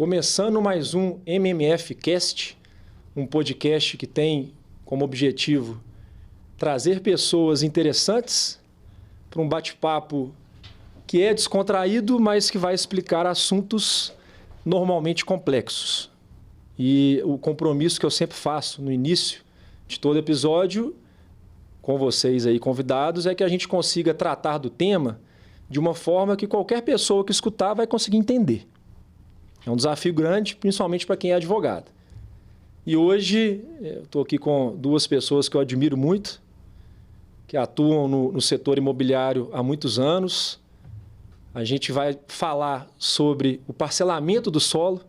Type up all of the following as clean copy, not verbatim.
Começando mais um MMF Cast, um podcast que tem como objetivo trazer pessoas interessantes para um bate-papo que é descontraído, mas que vai explicar assuntos normalmente complexos. E o compromisso que eu sempre faço no início de todo episódio, com vocês aí convidados, é que a gente consiga tratar do tema de uma forma que qualquer pessoa que escutar vai conseguir entender. É um desafio grande, principalmente para quem é advogado. E hoje eu estou aqui com duas pessoas que eu admiro muito, que atuam no setor imobiliário há muitos anos. A gente vai falar sobre o parcelamento do solo.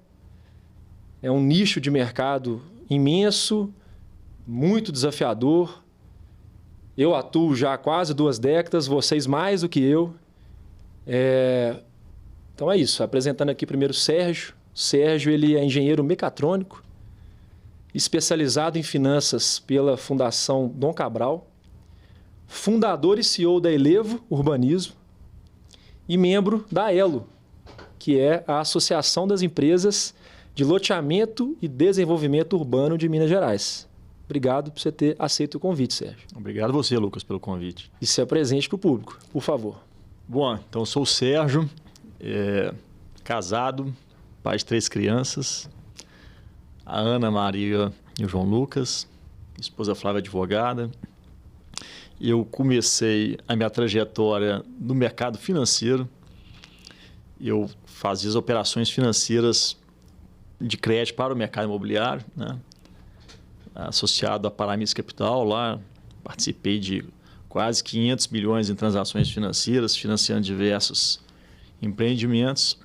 É um nicho de mercado imenso, muito desafiador. Eu atuo já há quase 2 décadas, vocês mais do que eu. Então é isso, apresentando aqui primeiro o Sérgio. Sérgio, ele é engenheiro mecatrônico, especializado em finanças pela Fundação Dom Cabral, fundador e CEO da Elevo Urbanismo e membro da ELO, que é a Associação das Empresas de Loteamento e Desenvolvimento Urbano de Minas Gerais. Obrigado por você ter aceito o convite, Sérgio. Obrigado a você, Lucas, pelo convite. E se apresente para o público, por favor. Bom, então eu sou o Sérgio, casado, pai de 3 crianças, a Ana Maria e o João Lucas, esposa Flávia advogada. Eu comecei a minha trajetória no mercado financeiro. Eu fazia as operações financeiras de crédito para o mercado imobiliário, né? Associado à Paramis Capital, lá participei de quase 500 milhões em transações financeiras, financiando diversos empreendimentos.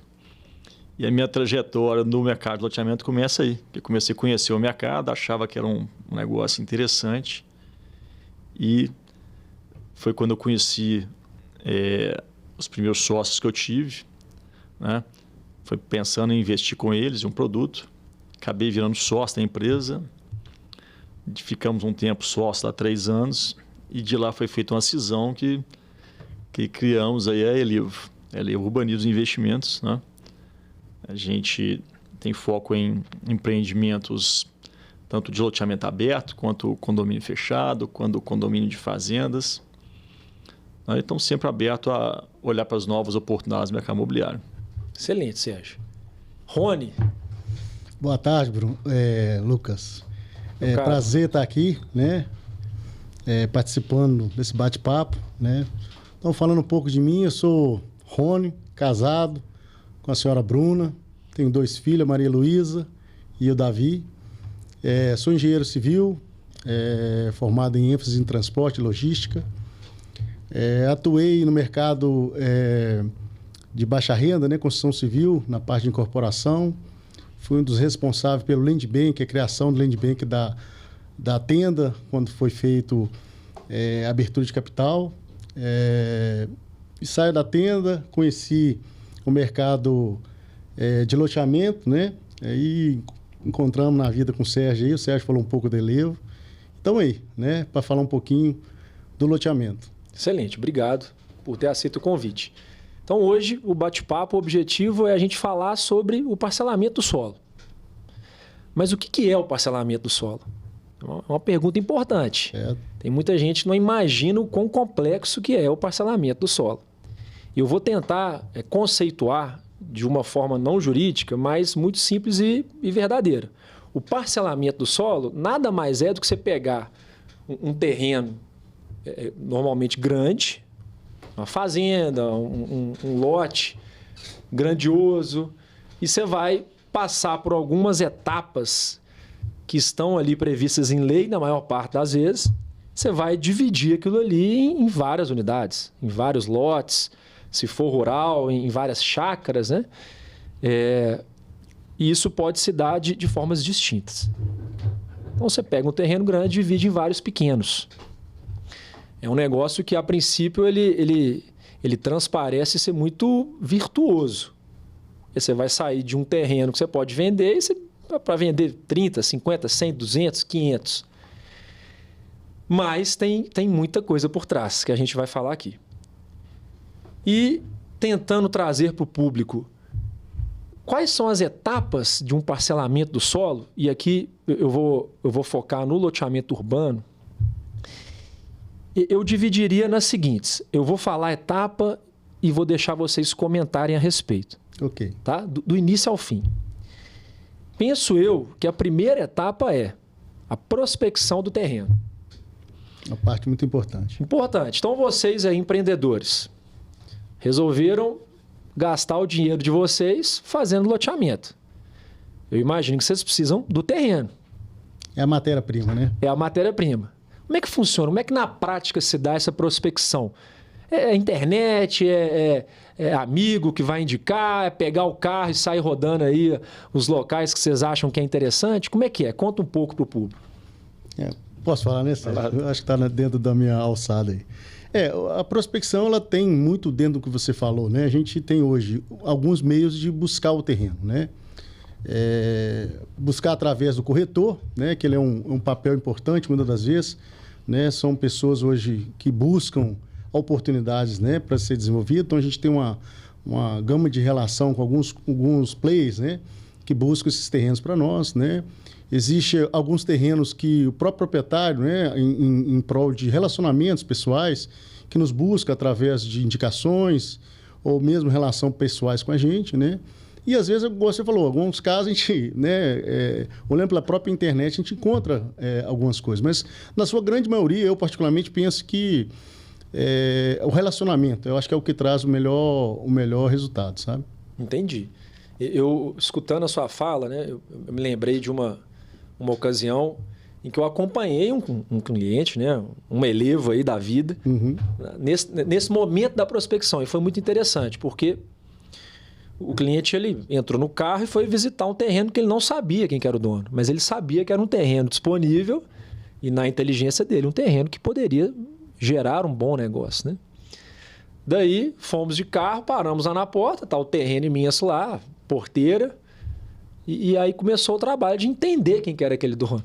E a minha trajetória no mercado de loteamento começa aí. Eu comecei a conhecer o mercado, achava que era um negócio interessante. E foi quando eu conheci os primeiros sócios que eu tive, né? Foi pensando em investir com eles em um produto. Acabei virando sócio da empresa. Ficamos um tempo sócios há 3 anos. E de lá foi feita uma cisão que criamos aí a Elevo. Elevo Urbanismo e Investimentos, né? A gente tem foco em empreendimentos tanto de loteamento aberto, quanto condomínio fechado, quanto condomínio de fazendas. Nós estamos sempre abertos a olhar para as novas oportunidades do mercado imobiliário. Excelente, Sérgio. Rony. Boa tarde, Bruno. Lucas. Cara. Prazer estar aqui, né? Participando desse bate-papo, né? Então, falando um pouco de mim, eu sou Rony, casado com a senhora Bruna, tenho 2 filhos, a Maria Luísa e o Davi. Sou engenheiro civil, formado em ênfase em transporte e logística. Atuei no mercado de baixa renda, né, construção civil, na parte de incorporação. Fui um dos responsáveis pelo Land Bank, a criação do Land Bank da tenda, quando foi feito a abertura de capital. E saio da tenda, conheci o mercado de loteamento, né? Aí encontramos na vida com o Sérgio aí, o Sérgio falou um pouco da Elevo. Então aí, né, para falar um pouquinho do loteamento. Excelente, obrigado por ter aceito o convite. Então hoje o bate-papo, o objetivo é a gente falar sobre o parcelamento do solo. Mas o que é o parcelamento do solo? É uma pergunta importante. Tem muita gente que não imagina o quão complexo que é o parcelamento do solo. E eu vou tentar conceituar de uma forma não jurídica, mas muito simples e verdadeira. O parcelamento do solo nada mais é do que você pegar um terreno normalmente grande, uma fazenda, um lote grandioso, e você vai passar por algumas etapas que estão ali previstas em lei, na maior parte das vezes. Você vai dividir aquilo ali em várias unidades, em vários lotes, se for rural, em várias chácaras, né? E isso pode se dar de formas distintas. Então você pega um terreno grande e divide em vários pequenos. É um negócio que, a princípio, ele transparece ser muito virtuoso. E você vai sair de um terreno que você pode vender para vender 30, 50, 100, 200, 500. Mas tem muita coisa por trás que a gente vai falar aqui. E tentando trazer para o público Quais são as etapas de um parcelamento do solo? E aqui eu vou focar no loteamento urbano. Eu dividiria nas seguintes. Eu vou falar a etapa e vou deixar vocês comentarem a respeito. Ok. Tá? Do início ao fim. Penso eu que a primeira etapa é a prospecção do terreno. Uma parte muito importante. Importante. Então, vocês aí, empreendedores, resolveram gastar o dinheiro de vocês fazendo loteamento. Eu imagino que vocês precisam do terreno. É a matéria-prima, né? É a matéria-prima. Como é que funciona? Como é que na prática se dá essa prospecção? É internet, é amigo que vai indicar, é pegar o carro e sair rodando aí os locais que vocês acham que é interessante? Como é que é? Conta um pouco para o público. Posso falar, né, Sérgio? Eu acho que está dentro da minha alçada aí. A prospecção ela tem muito dentro do que você falou, né? A gente tem hoje alguns meios de buscar o terreno, né? Buscar através do corretor, né? Que ele é um papel importante muitas das vezes, né? São pessoas hoje que buscam oportunidades, né, para ser desenvolvido. Então a gente tem uma gama de relação com alguns players, né, que buscam esses terrenos para nós, né? Existem alguns terrenos que o próprio proprietário, né, em prol de relacionamentos pessoais, que nos busca através de indicações ou mesmo relação pessoais com a gente, né? E às vezes, como você falou, em alguns casos a gente, né, olhando pela própria internet, a gente encontra algumas coisas. Mas na sua grande maioria, eu particularmente penso que o relacionamento, eu acho que é o que traz o melhor resultado, sabe? Entendi. Eu, escutando a sua fala, né, eu me lembrei de uma ocasião em que eu acompanhei um cliente, né, um elevo aí da vida, nesse momento da prospecção. E foi muito interessante, porque o cliente ele entrou no carro e foi visitar um terreno que ele não sabia quem que era o dono, mas ele sabia que era um terreno disponível e, na inteligência dele, um terreno que poderia gerar um bom negócio, né? Daí, fomos de carro, paramos lá na porta, tá o terreno imenso lá, porteira, e aí começou o trabalho de entender quem que era aquele dono.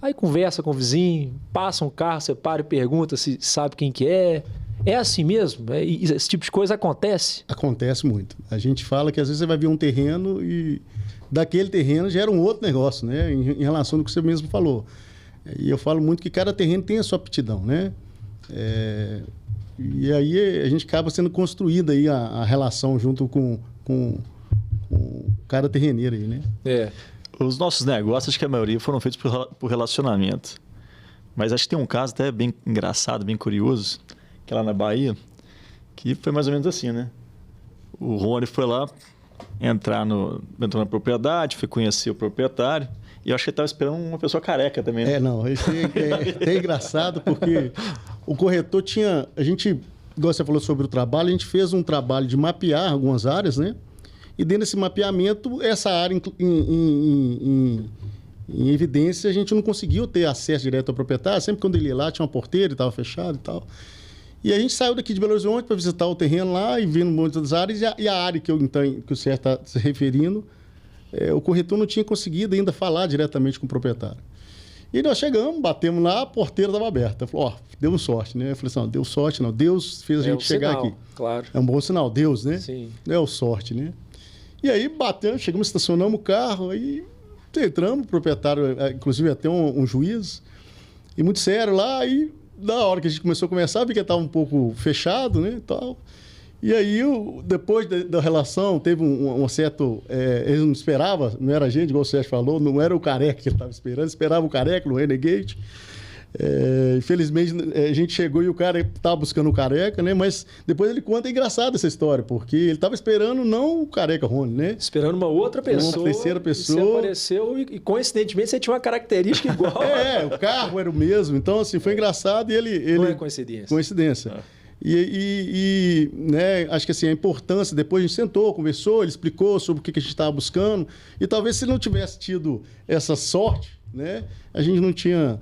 Aí conversa com o vizinho, passa um carro, você para e pergunta se sabe quem que é. É assim mesmo? Esse tipo de coisa acontece? Acontece muito. A gente fala que às vezes você vai ver um terreno e daquele terreno gera um outro negócio, né? Em relação ao que você mesmo falou. E eu falo muito que cada terreno tem a sua aptidão, né? E aí a gente acaba sendo construída aí a relação junto com cada terreneiro aí, né? Os nossos negócios, acho que a maioria foram feitos por relacionamento. Mas acho que tem um caso até bem engraçado, bem curioso, que é lá na Bahia, que foi mais ou menos assim, né? O Rony foi lá, entrou na propriedade, foi conhecer o proprietário, e eu acho que ele estava esperando uma pessoa careca também, né? Não, é engraçado porque o corretor tinha... A gente, igual você falou sobre o trabalho, a gente fez um trabalho de mapear algumas áreas, né? E dentro desse mapeamento, essa área em evidência, a gente não conseguiu ter acesso direto ao proprietário. Sempre quando ele ia lá, tinha uma porteira e estava fechado e tal. E a gente saiu daqui de Belo Horizonte para visitar o terreno lá e ver um monte das áreas. E a área que o Sérgio está se referindo, o corretor não tinha conseguido ainda falar diretamente com o proprietário. E nós chegamos, batemos lá, a porteira estava aberta. Falou, deu sorte, né? Eu falei assim, não, deu sorte não. Deus fez a gente chegar aqui. Claro. É um bom sinal, Deus, né? Sim. É o sorte, né? E aí batemos, chegamos, estacionamos o carro, aí entramos, o proprietário, inclusive até um juiz, e muito sério lá, e da hora que a gente começou a conversar, vi que estava um pouco fechado, né, e tal. E aí, depois da relação, teve um certo... ele não esperava, não era a gente, igual o Sérgio falou, não era o careca que ele estava esperando, esperava o careca no Renegade. Infelizmente, a gente chegou e o cara estava buscando o careca, né? Mas depois ele conta, é engraçado essa história, porque ele estava esperando não o careca Rony, né? Esperando uma outra pessoa. Uma terceira pessoa. Você apareceu e coincidentemente você tinha uma característica igual. O carro era o mesmo. Então, assim, foi engraçado e ele... Não é coincidência. Coincidência. Né, acho que assim, a importância, depois a gente sentou, conversou, ele explicou sobre o que a gente estava buscando. E talvez se ele não tivesse tido essa sorte, né? A gente não tinha...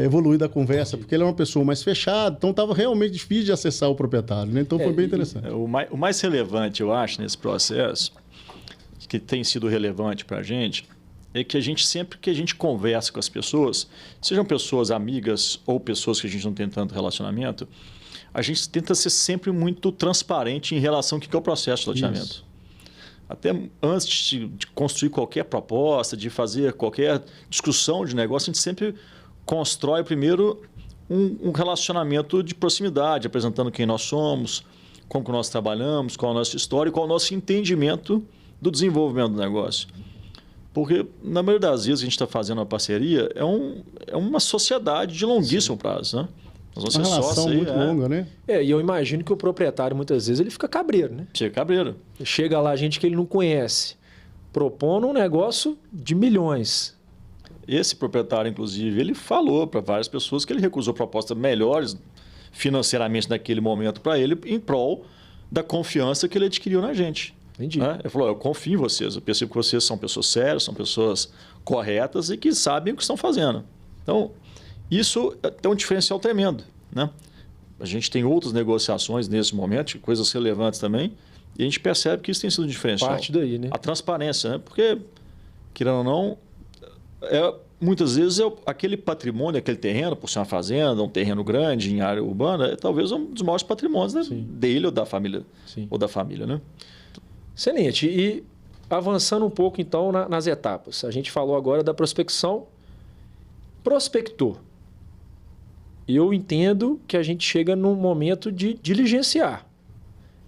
evoluído a conversa, porque ele é uma pessoa mais fechada, então estava realmente difícil de acessar o proprietário, né? Então foi bem interessante. O mais relevante, eu acho, nesse processo, que tem sido relevante para a gente, é que a gente, sempre que a gente conversa com as pessoas, sejam pessoas amigas ou pessoas que a gente não tem tanto relacionamento, a gente tenta ser sempre muito transparente em relação ao que é o processo de loteamento. até antes de construir qualquer proposta, de fazer qualquer discussão de negócio, a gente sempre constrói primeiro um relacionamento de proximidade, apresentando quem nós somos, como que nós trabalhamos, qual a nossa história e qual o nosso entendimento do desenvolvimento do negócio. Porque, na maioria das vezes, a gente está fazendo uma parceria, é uma sociedade de longuíssimo prazo, né? Uma relação muito longa, né? E eu imagino que o proprietário, muitas vezes, ele fica cabreiro, né? Chega cabreiro. Chega lá gente que ele não conhece, propondo um negócio de milhões. Esse proprietário, inclusive, ele falou para várias pessoas que ele recusou propostas melhores financeiramente naquele momento para ele, em prol da confiança que ele adquiriu na gente. Entendi. Né? Ele falou, eu confio em vocês, eu percebo que vocês são pessoas sérias, são pessoas corretas e que sabem o que estão fazendo. Então, isso é um diferencial tremendo, né? A gente tem outras negociações nesse momento, coisas relevantes também, e a gente percebe que isso tem sido um diferencial. Parte daí, né? A transparência, né? Porque, querendo ou não, muitas vezes aquele patrimônio, aquele terreno, por ser uma fazenda, um terreno grande em área urbana, é talvez um dos maiores patrimônios, né? Dele ou da família. Sim. Ou da família, né? Excelente. E avançando um pouco, então, nas etapas. A gente falou agora da prospecção. Prospector. Eu entendo que a gente chega num momento de diligenciar.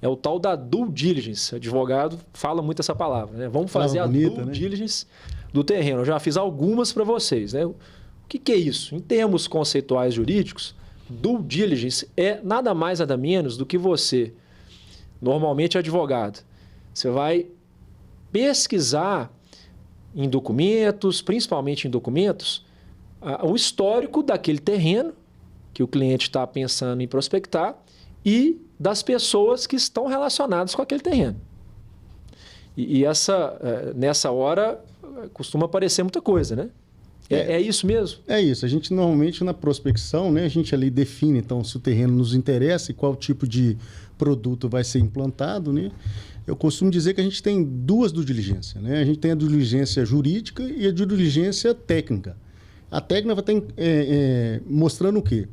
É o tal da due diligence. Advogado fala muito essa palavra, né? Vamos fazer a due diligence do terreno. Eu já fiz algumas para vocês, né? O que é isso? Em termos conceituais jurídicos, due diligence é nada mais, nada menos do que você, normalmente advogado, você vai pesquisar em documentos, principalmente em documentos, o histórico daquele terreno que o cliente está pensando em prospectar e das pessoas que estão relacionadas com aquele terreno. E nessa hora costuma aparecer muita coisa, né? É isso mesmo? É isso. A gente normalmente na prospecção, né, a gente ali define então se o terreno nos interessa e qual tipo de produto vai ser implantado, né? Eu costumo dizer que a gente tem duas due diligências, né? A gente tem a due diligência jurídica e a due diligência técnica. A técnica vai estar mostrando o quê?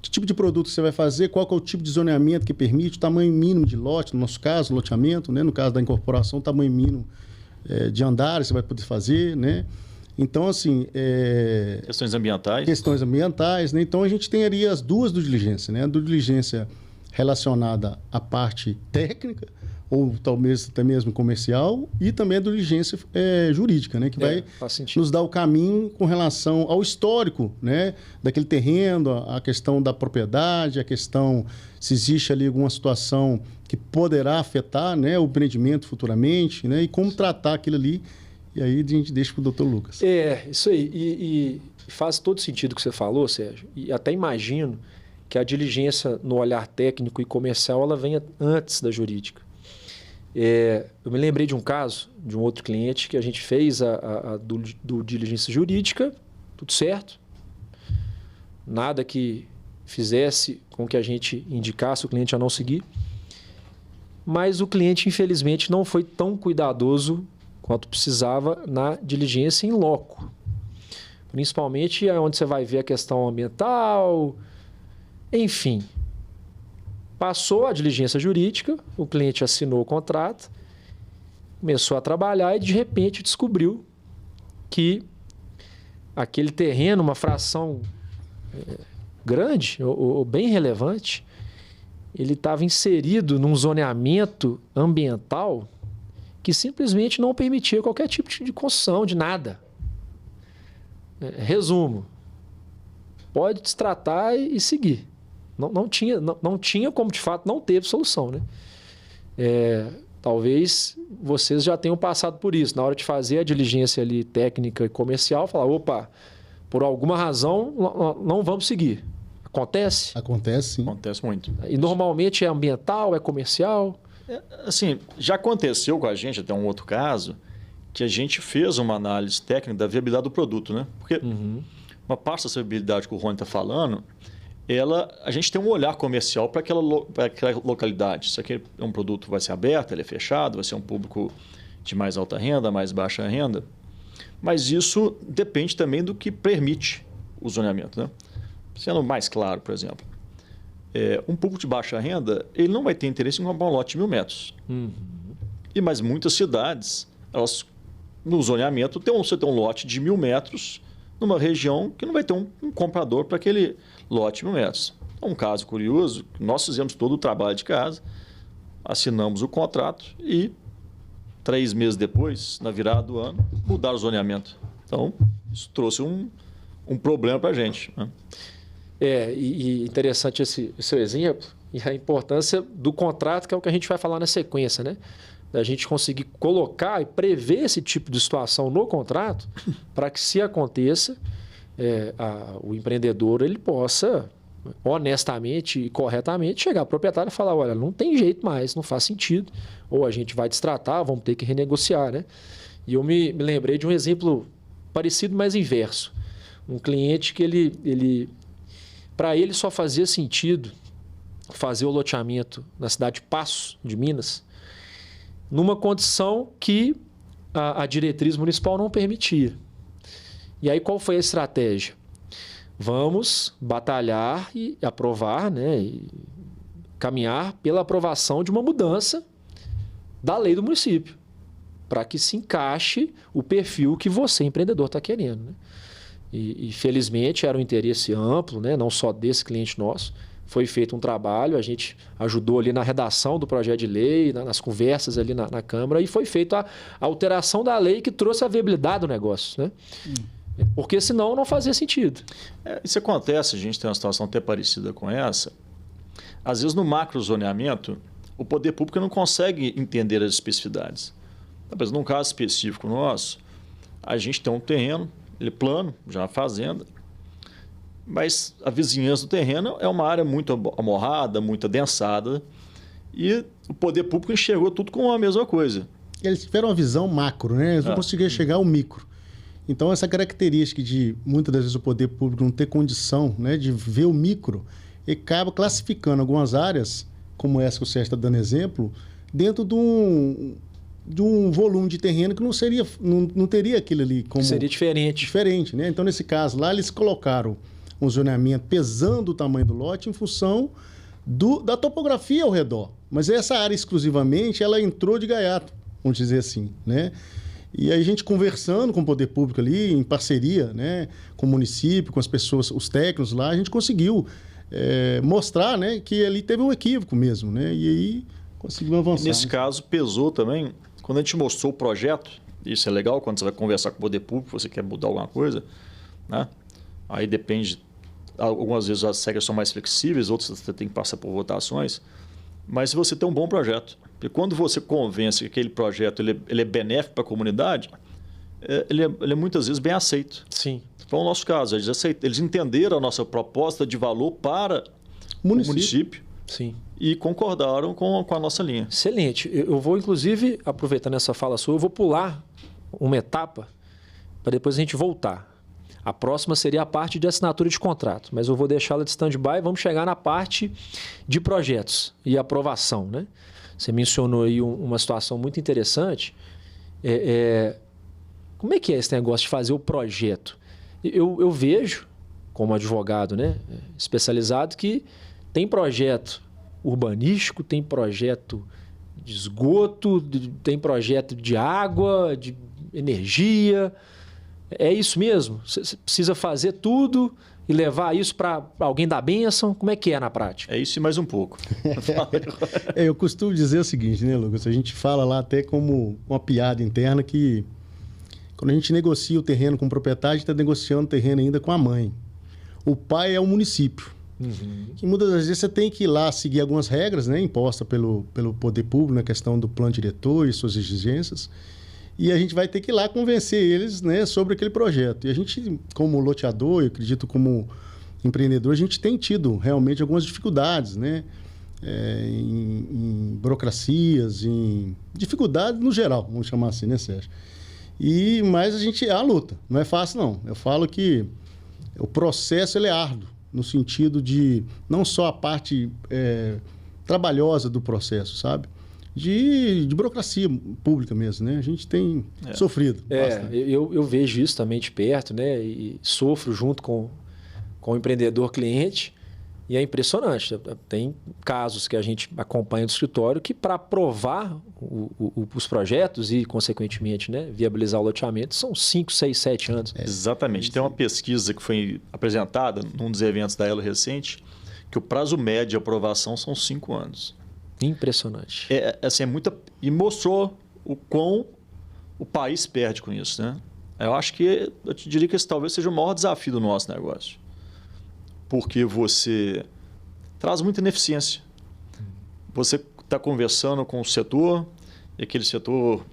Que tipo de produto você vai fazer, qual que é o tipo de zoneamento que permite, o tamanho mínimo de lote, no nosso caso, loteamento, né? No caso da incorporação, o tamanho mínimo de andares você vai poder fazer, né? Então, assim... Questões ambientais. Questões ambientais, né? Então, a gente tem ali as duas due diligências, né? A due diligência relacionada à parte técnica, ou talvez até mesmo comercial, e também a diligência jurídica, né? Que vai nos dar o caminho com relação ao histórico, né? Daquele terreno, a questão da propriedade, a questão se existe ali alguma situação que poderá afetar, né, o empreendimento futuramente, né? E como tratar aquilo ali. E aí a gente deixa para o Dr. Lucas. Isso aí. E faz todo sentido o que você falou, Sérgio. E até imagino que a diligência no olhar técnico e comercial ela venha antes da jurídica. Eu me lembrei de um caso de um outro cliente que a gente fez a due diligência jurídica, tudo certo, nada que fizesse com que a gente indicasse o cliente a não seguir, mas o cliente infelizmente não foi tão cuidadoso quanto precisava na diligência em loco, principalmente onde você vai ver a questão ambiental, enfim. Passou a diligência jurídica, o cliente assinou o contrato, começou a trabalhar e, de repente, descobriu que aquele terreno, uma fração grande ou bem relevante, ele estava inserido num zoneamento ambiental que simplesmente não permitia qualquer tipo de construção, de nada. Resumo, pode destratar e seguir. Não tinha como, de fato, não teve solução, né? Talvez vocês já tenham passado por isso. Na hora de fazer a diligência ali técnica e comercial, falar, opa, por alguma razão não vamos seguir. Acontece? Acontece, sim. Acontece muito. E normalmente é ambiental, é comercial? Assim, já aconteceu com a gente, até um outro caso, que a gente fez uma análise técnica da viabilidade do produto, né? Porque uma parte dessa viabilidade que o Rony está falando, a gente tem um olhar comercial para aquela localidade. Isso aqui é um produto que vai ser aberto, ele é fechado, vai ser um público de mais alta renda, mais baixa renda. Mas isso depende também do que permite o zoneamento, né? Sendo mais claro, por exemplo, um público de baixa renda, ele não vai ter interesse em comprar um lote de 1.000 metros. Mas muitas cidades, elas, no zoneamento, você tem um lote de 1.000 metros numa região que não vai ter um comprador para aquele lote de 1.000 metros. É um caso curioso, nós fizemos todo o trabalho de casa, assinamos o contrato e 3 meses depois, na virada do ano, mudaram o zoneamento. Então, isso trouxe um problema para a gente, né? E interessante esse seu exemplo e a importância do contrato, que é o que a gente vai falar na sequência, né? Da gente conseguir colocar e prever esse tipo de situação no contrato para que, se aconteça, o empreendedor ele possa honestamente e corretamente chegar ao proprietário e falar: olha, não tem jeito mais, não faz sentido, ou a gente vai destratar, vamos ter que renegociar, né? E eu me lembrei de um exemplo parecido, mas inverso. Um cliente que para ele só fazia sentido fazer o loteamento na cidade de Paços, de Minas, numa condição que a diretriz municipal não permitia. E aí qual foi a estratégia? Vamos batalhar e aprovar, né, e caminhar pela aprovação de uma mudança da lei do município, para que se encaixe o perfil que você, empreendedor, está querendo, né? E felizmente era um interesse amplo, né, não só desse cliente nosso. Foi feito um trabalho, a gente ajudou ali na redação do projeto de lei, nas conversas ali na Câmara, e foi feita a alteração da lei que trouxe a viabilidade do negócio, né? Porque senão não fazia sentido. Isso acontece, a gente tem uma situação até parecida com essa. Às vezes no macro zoneamento, o poder público não consegue entender as especificidades. Mas num caso específico nosso, a gente tem um terreno, ele é plano, já uma fazenda, mas a vizinhança do terreno é uma área muito amorrada, muito adensada, e o poder público enxergou tudo como a mesma coisa. Eles tiveram uma visão macro, né? Eles não conseguiram chegar ao micro. Então, essa característica de, muitas das vezes, o poder público não ter condição, né, de ver o micro, ele acaba classificando algumas áreas, como essa que o Sérgio está dando exemplo, dentro de um volume de terreno que não teria aquilo ali como... Seria diferente. Diferente, né? Então, nesse caso lá, eles colocaram um zoneamento pesando o tamanho do lote em função da topografia ao redor. Mas essa área exclusivamente, ela entrou de gaiato, vamos dizer assim, né? E aí a gente conversando com o poder público ali, em parceria, né, com o município, com as pessoas, os técnicos lá, a gente conseguiu mostrar, né, que ali teve um equívoco mesmo, né? E aí conseguimos avançar. Nesse caso, pesou também, quando a gente mostrou o projeto, isso é legal, quando você vai conversar com o poder público, você quer mudar alguma coisa, né? Aí depende, algumas vezes as regras são mais flexíveis, outras você tem que passar por votações, mas se você tem um bom projeto, porque quando você convence que aquele projeto ele é benéfico para a comunidade, ele é muitas vezes bem aceito. Sim. Foi o nosso caso, eles entenderam a nossa proposta de valor para o município. Sim. E concordaram com a nossa linha. Excelente. Eu vou, inclusive, aproveitando essa fala sua, eu vou pular uma etapa para depois a gente voltar. A próxima seria a parte de assinatura de contrato, mas eu vou deixá-la de stand-by e vamos chegar na parte de projetos e aprovação, né? Você mencionou aí uma situação muito interessante. Como é que é esse negócio de fazer o projeto? Eu vejo, como advogado, né, especializado, que tem projeto urbanístico, tem projeto de esgoto, tem projeto de água, de energia. É isso mesmo? Você precisa fazer tudo e levar isso para alguém da bênção? Como é que é na prática? É isso e mais um pouco. Eu costumo dizer o seguinte, né, Lucas? A gente fala lá até como uma piada interna que quando a gente negocia o terreno com o proprietário, a gente está negociando o terreno ainda com a mãe. O pai é o município. Uhum. Que muitas das vezes você tem que ir lá seguir algumas regras, né, impostas pelo poder público na questão do plano diretor e suas exigências. E a gente vai ter que ir lá convencer eles, né, sobre aquele projeto. E a gente, como loteador, eu acredito como empreendedor, a gente tem tido realmente algumas dificuldades, né, em burocracias, em dificuldades no geral, vamos chamar assim, né, Sérgio? Mas é a luta, não é fácil não. Eu falo que o processo ele é árduo, no sentido de não só a parte trabalhosa do processo, sabe? De burocracia pública mesmo, né? A gente tem sofrido. Eu vejo isso também de perto, né? E sofro junto com o empreendedor cliente. E é impressionante. Tem casos que a gente acompanha no escritório que, para aprovar os projetos e, consequentemente, né, viabilizar o loteamento, são 5, 6, 7 anos. Exatamente. Tem uma pesquisa que foi apresentada num dos eventos da Elo recente, que o prazo médio de aprovação são 5 anos. Impressionante. Assim, e mostrou o quão o país perde com isso, né? Eu te diria que esse talvez seja o maior desafio do nosso negócio. Porque você traz muita ineficiência. Você está conversando com o setor, e aquele setor,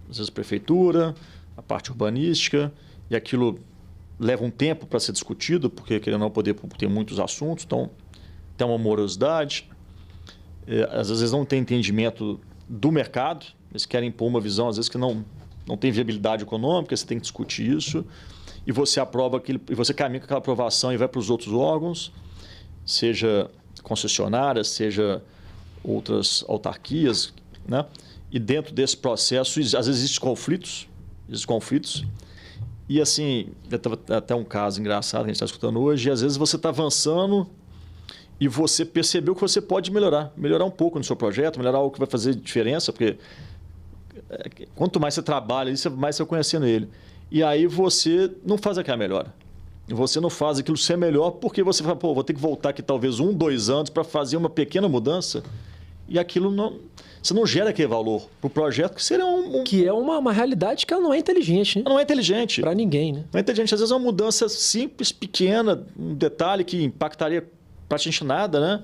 às vezes a prefeitura, a parte urbanística, e aquilo leva um tempo para ser discutido, porque querendo não poder ter muitos assuntos, então tem uma morosidade. Às vezes não tem entendimento do mercado, eles querem impor uma visão, às vezes, que não tem viabilidade econômica, você tem que discutir isso. E você aprova aquilo, e você caminha com aquela aprovação e vai para os outros órgãos, seja concessionárias, seja outras autarquias, né? E dentro desse processo, às vezes existem conflitos. E assim, até um caso engraçado que a gente está escutando hoje, e às vezes você está avançando e você percebeu que você pode melhorar um pouco no seu projeto, melhorar algo que vai fazer diferença, porque quanto mais você trabalha, mais você vai conhecendo ele. E aí você não faz aquela melhora. Você não faz aquilo ser melhor porque você fala, vou ter que voltar aqui talvez 1, 2 anos para fazer uma pequena mudança. E aquilo você não gera aquele valor para o projeto, que seria Que é uma realidade que ela não é inteligente, né? Não é inteligente. Para ninguém, né? Não é inteligente. Às vezes é uma mudança simples, pequena, um detalhe que impactaria praticamente nada, né?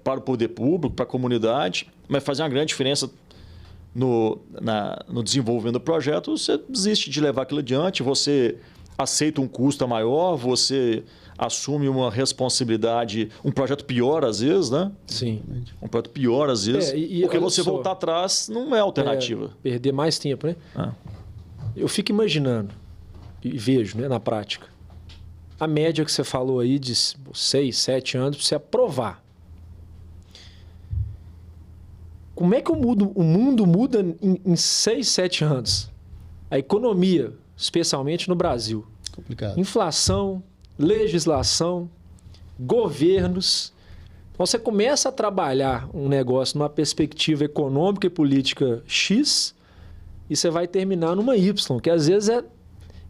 Para o poder público, para a comunidade, mas fazer uma grande diferença no desenvolvimento do projeto. Você desiste de levar aquilo adiante, você aceita um custo maior, você assume uma responsabilidade, um projeto pior às vezes, né? Sim. Um projeto pior às vezes, porque você voltar atrás não é alternativa. Perder mais tempo, né? Eu fico imaginando e vejo, né, na prática, a média que você falou aí de 6, 7 anos para você aprovar. Como é que o mundo muda em 6, 7 anos? A economia, especialmente no Brasil. Complicado. Inflação, legislação, governos. Então você começa a trabalhar um negócio numa perspectiva econômica e política X e você vai terminar numa Y, que às vezes é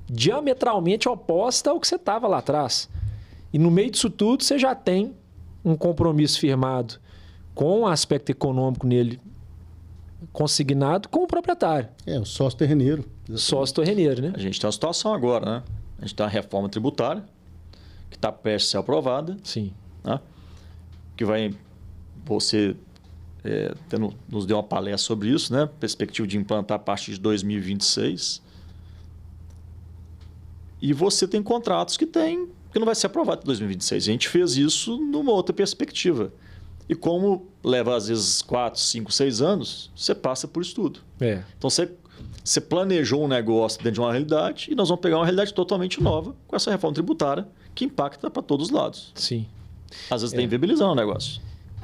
diametralmente oposta ao que você estava lá atrás. E no meio disso tudo você já tem um compromisso firmado com o aspecto econômico nele consignado com o proprietário. O sócio terreneiro. Sócio terreneiro, né? A gente tem uma situação agora, né? A gente tem uma reforma tributária que está prestes a ser aprovada. Sim. Né? Que vai... Você nos deu uma palestra sobre isso, né? Perspectiva de implantar a partir de 2026. E você tem contratos que não vai ser aprovado em 2026. A gente fez isso numa outra perspectiva. E como leva às vezes 4, 5, 6 anos, você passa por isso tudo. Então você planejou um negócio dentro de uma realidade e nós vamos pegar uma realidade totalmente nova com essa reforma tributária que impacta para todos os lados. Sim. Às vezes tem inviabilizando o negócio.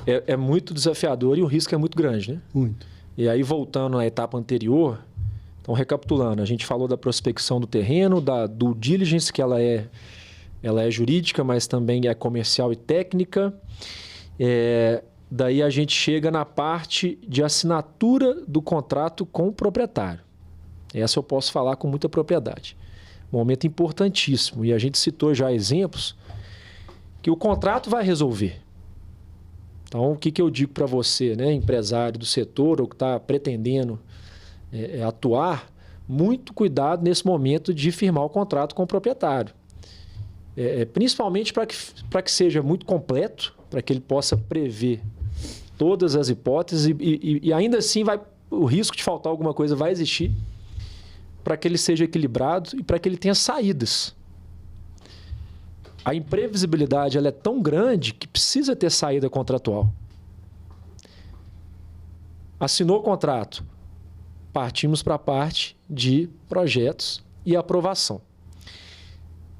É muito desafiador e o risco é muito grande, né? Muito. E aí, voltando à etapa anterior, então recapitulando, a gente falou da prospecção do terreno, da due diligence, que ela é jurídica, mas também é comercial e técnica. Daí a gente chega na parte de assinatura do contrato com o proprietário. Essa eu posso falar com muita propriedade. Momento importantíssimo. E a gente citou já exemplos que o contrato vai resolver. Então, o que eu digo para você, né, empresário do setor ou que está pretendendo atuar, muito cuidado nesse momento de firmar o contrato com o proprietário. Principalmente para que seja muito completo, para que ele possa prever todas as hipóteses e ainda assim o risco de faltar alguma coisa vai existir, para que ele seja equilibrado e para que ele tenha saídas. A imprevisibilidade ela é tão grande que precisa ter saída contratual. Assinou o contrato, partimos para a parte de projetos e aprovação.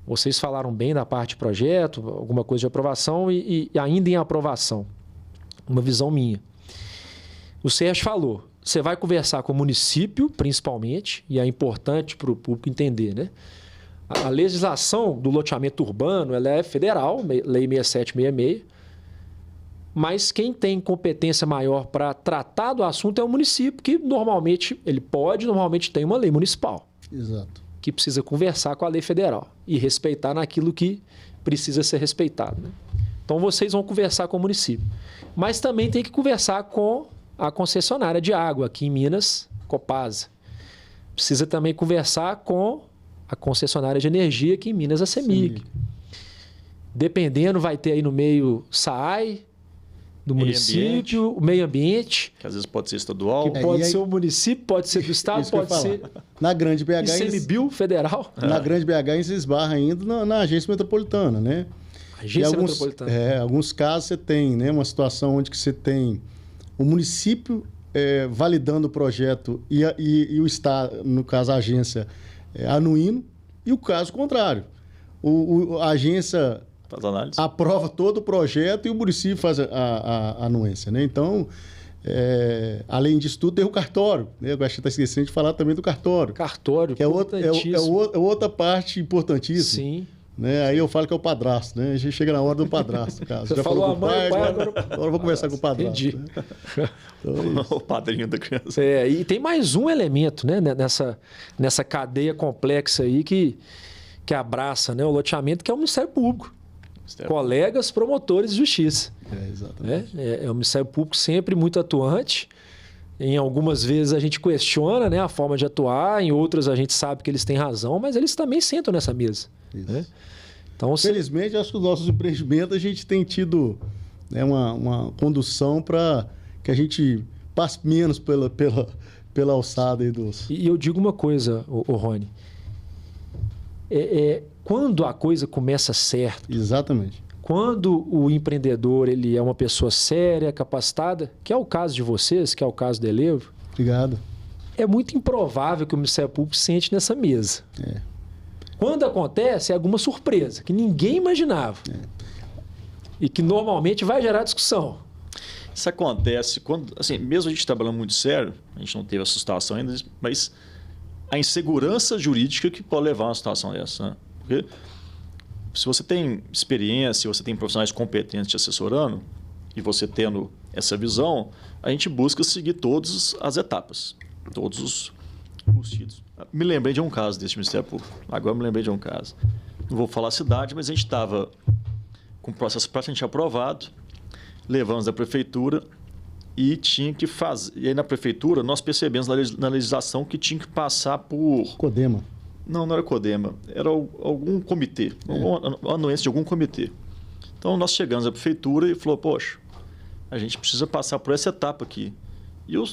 Vocês falaram bem da parte de projeto, alguma coisa de aprovação e ainda em aprovação. Uma visão minha. O Sérgio falou, você vai conversar com o município, principalmente, e é importante para o público entender, né? A legislação do loteamento urbano ela é federal, Lei 6766, mas quem tem competência maior para tratar do assunto é o município, que normalmente tem uma lei municipal. Exato. Que precisa conversar com a lei federal e respeitar naquilo que precisa ser respeitado. Né? Então vocês vão conversar com o município. Mas também tem que conversar com a concessionária de água, aqui em Minas, Copasa. Precisa também conversar com a concessionária de energia, aqui em Minas, a CEMIG. Dependendo, vai ter aí no meio SAAI, do município, o meio ambiente. Que às vezes pode ser estadual. Que pode ser o município, pode ser do estado, pode ser... Na grande BH... ICMBio federal. Na grande BH, você esbarra ainda na agência metropolitana, né? Agência metropolitana. Alguns casos você tem, né, uma situação onde que você tem o município validando o projeto e o Estado, no caso a agência, anuindo, e o caso contrário. A agência aprova todo o projeto e o município faz a anuência, né? Então, além disso tudo, tem o cartório, né? Eu acho que está esquecendo de falar também do cartório. Cartório, que é outra parte importantíssima. Sim. Né? Aí eu falo que é o padrasto, né? A gente chega na hora do padrasto. Caso. Você já falou com o pai, agora eu vou conversar com o padrasto. Entendi. Né? Então, o padrinho da criança. E tem mais um elemento, né? nessa cadeia complexa aí que abraça, né, o loteamento, que é o Ministério Público. Colegas promotores de justiça. Exatamente. O Ministério Público sempre muito atuante. Em algumas vezes a gente questiona, né, a forma de atuar, em outras a gente sabe que eles têm razão, mas eles também sentam nessa mesa. Né? Então, felizmente, acho que os nossos empreendimentos a gente tem tido, né, uma condução para que a gente passe menos pela alçada aí dos... E eu digo uma coisa, Rony. Quando a coisa começa certo... Exatamente. Quando o empreendedor ele é uma pessoa séria, capacitada, que é o caso de vocês, que é o caso do Elevo... Obrigado. É muito improvável que o Ministério Público sente nessa mesa. Quando acontece, é alguma surpresa, que ninguém imaginava. E que normalmente vai gerar discussão. Isso acontece quando, assim, mesmo a gente trabalhando muito sério, a gente não teve essa situação ainda, mas a insegurança jurídica que pode levar a uma situação dessa. Né? Porque se você tem experiência, você tem profissionais competentes te assessorando, e você tendo essa visão, a gente busca seguir todas as etapas, todos os títulos. Me lembrei de um caso desse Ministério Público. Agora me lembrei de um caso. Não vou falar a cidade, mas a gente estava com o processo praticamente aprovado, levamos à prefeitura e tinha que fazer. E aí na prefeitura nós percebemos na legislação que tinha que passar por... Codema. Não era Codema. Era algum comitê, uma anuência de algum comitê. Então nós chegamos à prefeitura e falou, poxa, a gente precisa passar por essa etapa aqui. E o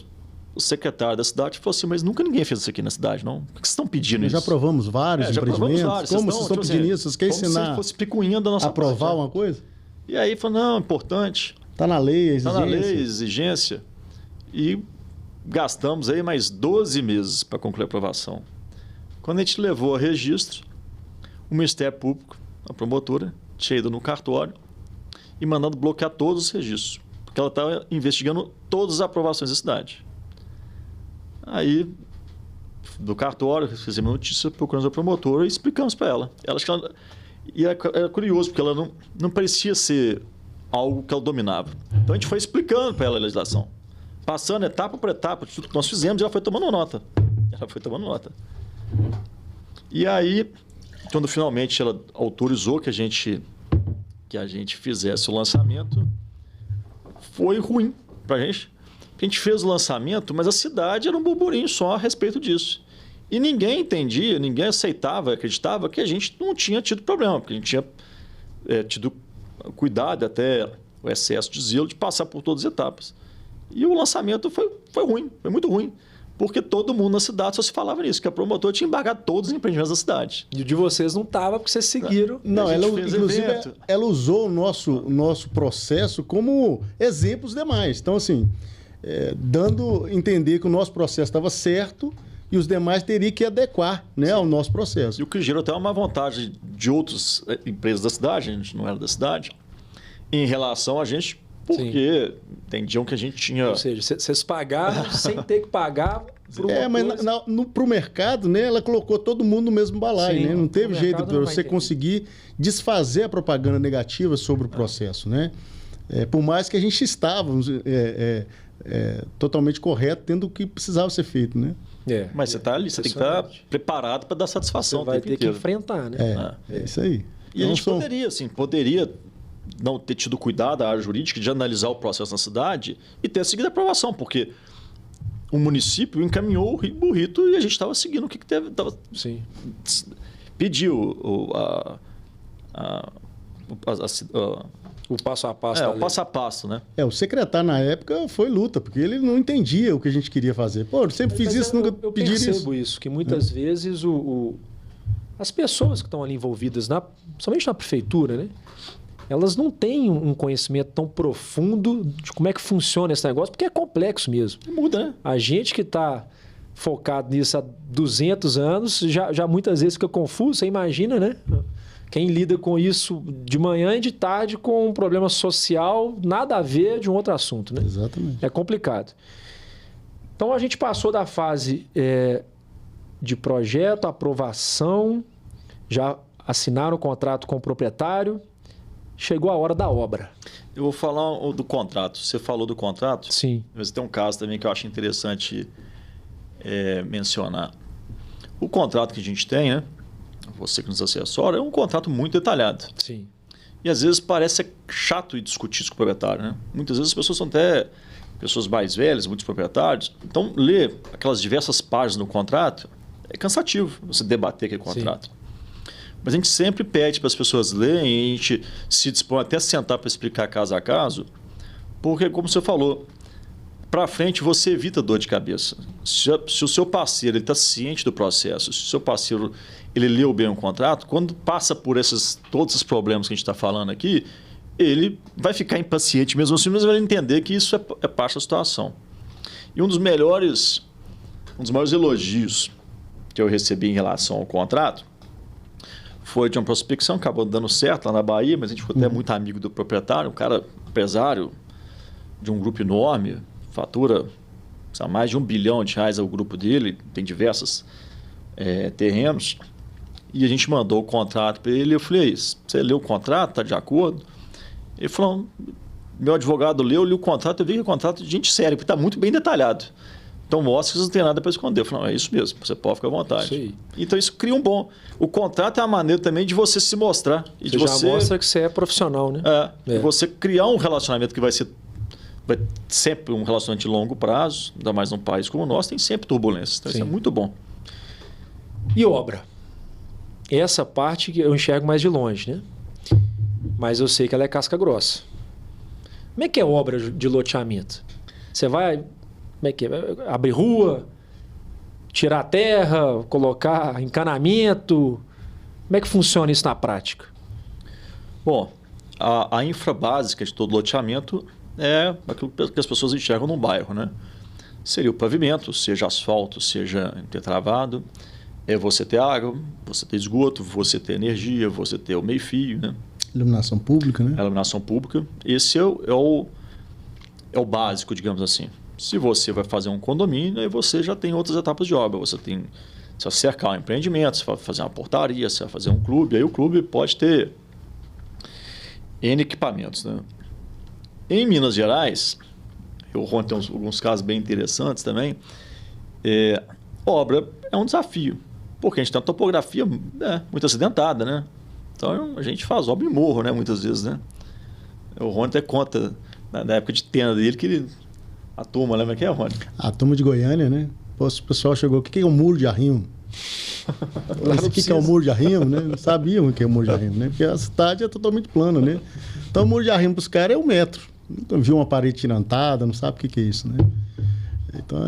secretário da cidade falou assim, mas nunca ninguém fez isso aqui na cidade, não? Por que vocês estão pedindo isso? Já aprovamos vários empreendimentos. Como vocês estão pedindo isso? Vocês querem ensinar se fosse picuinha da nossa aprovar uma coisa? E aí falou, não, importante. Está na lei a exigência. Está na lei a exigência. E gastamos aí mais 12 meses para concluir a aprovação. Quando a gente levou a registro, o Ministério Público, a promotora, tinha ido no cartório e mandando bloquear todos os registros, porque ela estava investigando todas as aprovações da cidade. Aí, do cartório, fizemos notícia, procuramos a promotora e explicamos para ela. E era curioso, porque ela não parecia ser algo que ela dominava. Então, a gente foi explicando para ela a legislação. Passando etapa por etapa, tudo que nós fizemos, e ela foi tomando nota. E aí, quando finalmente ela autorizou que a gente fizesse o lançamento, foi ruim para a gente. A gente fez o lançamento, mas a cidade era um burburinho só a respeito disso. E ninguém entendia, ninguém aceitava, acreditava que a gente não tinha tido problema, porque a gente tinha tido cuidado, até o excesso de zelo, de passar por todas as etapas. E o lançamento foi ruim, foi muito ruim. Porque todo mundo na cidade só se falava nisso, que a promotora tinha embargado todos os empreendimentos da cidade. E o de vocês não estava, porque vocês seguiram. Não, inclusive, ela usou o nosso processo como exemplo dos demais. Então, assim, dando a entender que o nosso processo estava certo e os demais teriam que adequar, né, ao nosso processo. E o que gerou até uma vontade de outras empresas da cidade, a gente não era da cidade, em relação a gente porque entendiam que a gente tinha... Ou seja, vocês pagaram sem ter que pagar por uma mas coisa. para o mercado, né, ela colocou todo mundo no mesmo balaio, Sim, né? Não teve o jeito mercado para não vai você entender. conseguir desfazer a propaganda negativa sobre o processo, né? Por mais que a gente estávamos totalmente correto, tendo o que precisava ser feito, né? Mas você está ali, você tem que estar preparado para dar satisfação. Você vai o tempo ter que inteiro. enfrentar, né? É isso aí. E a gente poderia não ter tido cuidado, a área jurídica, de analisar o processo na cidade e ter seguido a aprovação, porque o município encaminhou o rito e a gente estava seguindo o que teve. Sim. Pediu O passo a passo. o passo a passo, né? O secretário na época foi luta, porque ele não entendia o que a gente queria fazer. Pô, eu sempre fiz isso, nunca pedi isso. Eu percebo isso, que muitas vezes as pessoas que estão ali envolvidas, somente na prefeitura, né? Elas não têm um conhecimento tão profundo de como é que funciona esse negócio, porque é complexo mesmo. Muda, né? A gente que está focado nisso há 200 anos, já muitas vezes fica confuso, você imagina, né? Quem lida com isso de manhã e de tarde com um problema social, nada a ver de um outro assunto, né? Exatamente. É complicado. Então, a gente passou da fase de projeto, aprovação, já assinaram o contrato com o proprietário, chegou a hora da obra. Eu vou falar do contrato. Você falou do contrato? Sim. Mas tem um caso também que eu acho interessante mencionar. O contrato que a gente tem, né? Você que nos assessora, é um contrato muito detalhado. Sim. E às vezes parece chato ir discutir isso com o proprietário, né? Muitas vezes as pessoas são até pessoas mais velhas, muitos proprietários. Então, ler aquelas diversas páginas no contrato é cansativo, você debater aquele contrato. Sim. Mas a gente sempre pede para as pessoas lerem e a gente se dispõe até a sentar para explicar caso a caso, porque, como você falou, para frente você evita dor de cabeça. Se o seu parceiro está ciente do processo, se o seu parceiro ele leu bem o contrato, quando passa por todos esses problemas que a gente está falando aqui, ele vai ficar impaciente mesmo assim, mas vai entender que isso é parte da situação. E um dos maiores elogios que eu recebi em relação ao contrato foi de uma prospecção que acabou dando certo lá na Bahia, mas a gente ficou até muito amigo do proprietário, um cara empresário de um grupo enorme, fatura mais de R$1 bilhão ao grupo dele, tem diversos terrenos, e a gente mandou o contrato para ele, eu falei, você leu o contrato, está de acordo? Ele falou, meu advogado leu, li o contrato, eu vi que é um contrato de gente séria, porque está muito bem detalhado. Então mostra que você não tem nada para esconder. Eu falei, não, é isso mesmo, você pode ficar à vontade. Isso aí. Então isso cria um bom... O contrato é uma maneira também de você se mostrar. E de você já mostra que você é profissional, né? E você criar um relacionamento que vai sempre um relacionamento de longo prazo, ainda mais num país como o nosso, tem sempre turbulências. Então isso é muito bom. E obra? Essa parte que eu enxergo mais de longe, né? Mas eu sei que ela é casca grossa. Como é que é obra de loteamento? Você vai... Como é que é? Abrir rua, tirar terra, colocar encanamento. Como é que funciona isso na prática? Bom, a infra básica de todo loteamento é aquilo que as pessoas enxergam num bairro, né? Seria o pavimento, seja asfalto, seja tetravado. É você ter água, você ter esgoto, você ter energia, você ter o meio-fio, né? Iluminação pública, né? A iluminação pública. Esse é o básico, digamos assim. Se você vai fazer um condomínio, aí você já tem outras etapas de obra. Você vai cercar um empreendimento, você vai fazer uma portaria, você vai fazer um clube. Aí o clube pode ter N equipamentos, né? Em Minas Gerais, o Rony tem alguns casos bem interessantes também, obra é um desafio, porque a gente tem uma topografia muito acidentada, né? Então a gente faz obra em morro, né? Muitas vezes, né? O Rony até conta, na época de tenda dele, que a turma, lembra que é, Rony? A turma de Goiânia, né? O pessoal chegou, o que é um muro de arrimo? O que é um muro de arrimo, né? Não sabiam o que é um muro de arrimo, né? Porque a cidade é totalmente plana, né? Então o muro de arrimo para os caras é 1 metro. Então viu uma parede tirantada, não sabe o que é isso, né? Então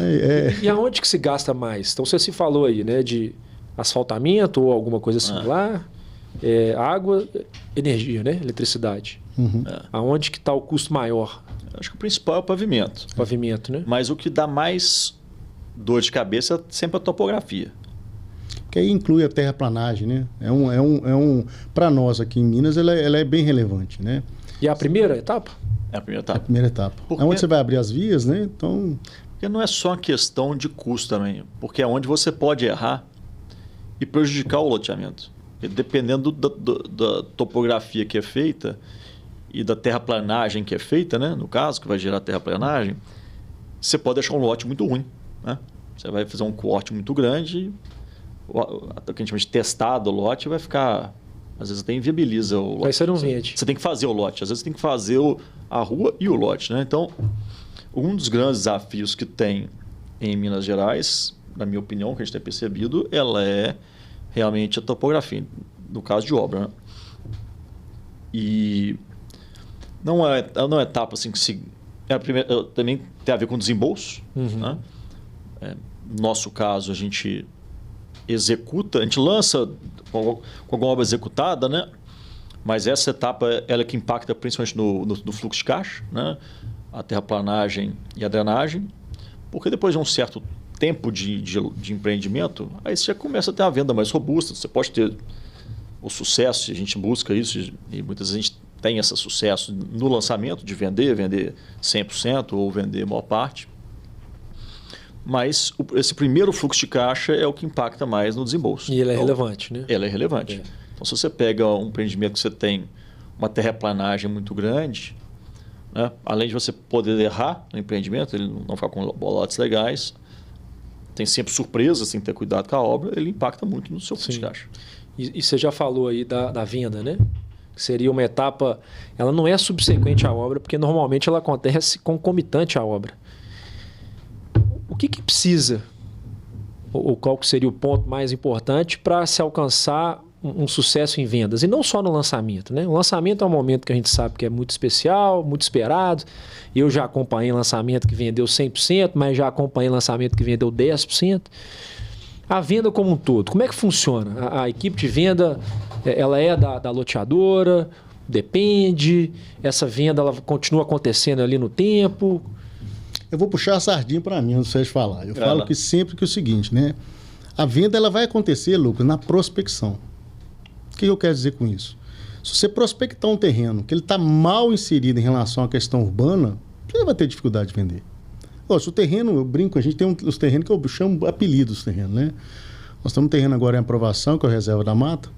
E aonde que se gasta mais? Então você se falou aí, né? De asfaltamento ou alguma coisa similar, água, energia, né? Eletricidade. Uhum. Aonde que está o custo maior? Acho que o principal é o pavimento. Pavimento, né? Mas o que dá mais dor de cabeça é sempre a topografia. Que aí inclui a terraplanagem, né? Para nós aqui em Minas, ela é bem relevante, né? E a primeira etapa? É a primeira É etapa. a primeira etapa. Porque- É onde você vai abrir as vias, né? Então, Porque não é só uma questão de custo também, porque é onde você pode errar e prejudicar o loteamento. E dependendo da topografia que é feita e da terraplanagem que é feita, né? No caso, que vai gerar terraplanagem, você pode deixar um lote muito ruim, né? Você vai fazer um corte muito grande, o que a gente chama de testado o lote vai ficar... Às vezes até inviabiliza o lote. Vai ser um verde. Você tem que fazer o lote. Às vezes você tem que fazer a rua e o lote, né? Então, um dos grandes desafios que tem em Minas Gerais, na minha opinião, que a gente tem percebido, ela é realmente a topografia, no caso de obra, né? E não é uma etapa assim que se... também tem a ver com desembolso, né? No nosso caso, a gente executa, a gente lança com alguma obra executada, né? Mas essa etapa ela é que impacta principalmente no fluxo de caixa, né? A terraplanagem e a drenagem, porque depois de um certo tempo de empreendimento, aí você já começa a ter a venda mais robusta, você pode ter o sucesso, a gente busca isso e muitas vezes a gente tem esse sucesso no lançamento de vender 100% ou vender maior parte. Mas esse primeiro fluxo de caixa é o que impacta mais no desembolso. E ele é Então, relevante, né? Ele é relevante. É. Então, se você pega um empreendimento que você tem uma terraplanagem muito grande, né? Além de você poder errar no empreendimento, ele não ficar com lotes legais, tem sempre surpresas, tem que ter cuidado com a obra, ele impacta muito no seu fluxo de caixa. E você já falou aí da venda, né? Que seria uma etapa... Ela não é subsequente à obra, porque normalmente ela acontece concomitante à obra. O que precisa, ou qual que seria o ponto mais importante para se alcançar um sucesso em vendas? E não só no lançamento, né? O lançamento é um momento que a gente sabe que é muito especial, muito esperado. Eu já acompanhei lançamento que vendeu 100%, mas já acompanhei lançamento que vendeu 10%. A venda como um todo, como é que funciona? A equipe de venda, ela é da loteadora? Depende? Essa venda ela continua acontecendo ali no tempo? eu vou puxar a sardinha para mim, não sei de falar. Eu falo que sempre que é o seguinte, né? A venda ela vai acontecer, Lucas, na prospecção. O que eu quero dizer com isso? Se você prospectar um terreno que ele está mal inserido em relação à questão urbana, você vai ter dificuldade de vender. Se o terreno, eu brinco, a gente tem os terrenos que eu chamo apelidos dos terrenos, né? Nós temos um terreno agora em aprovação, que é o Reserva da Mata.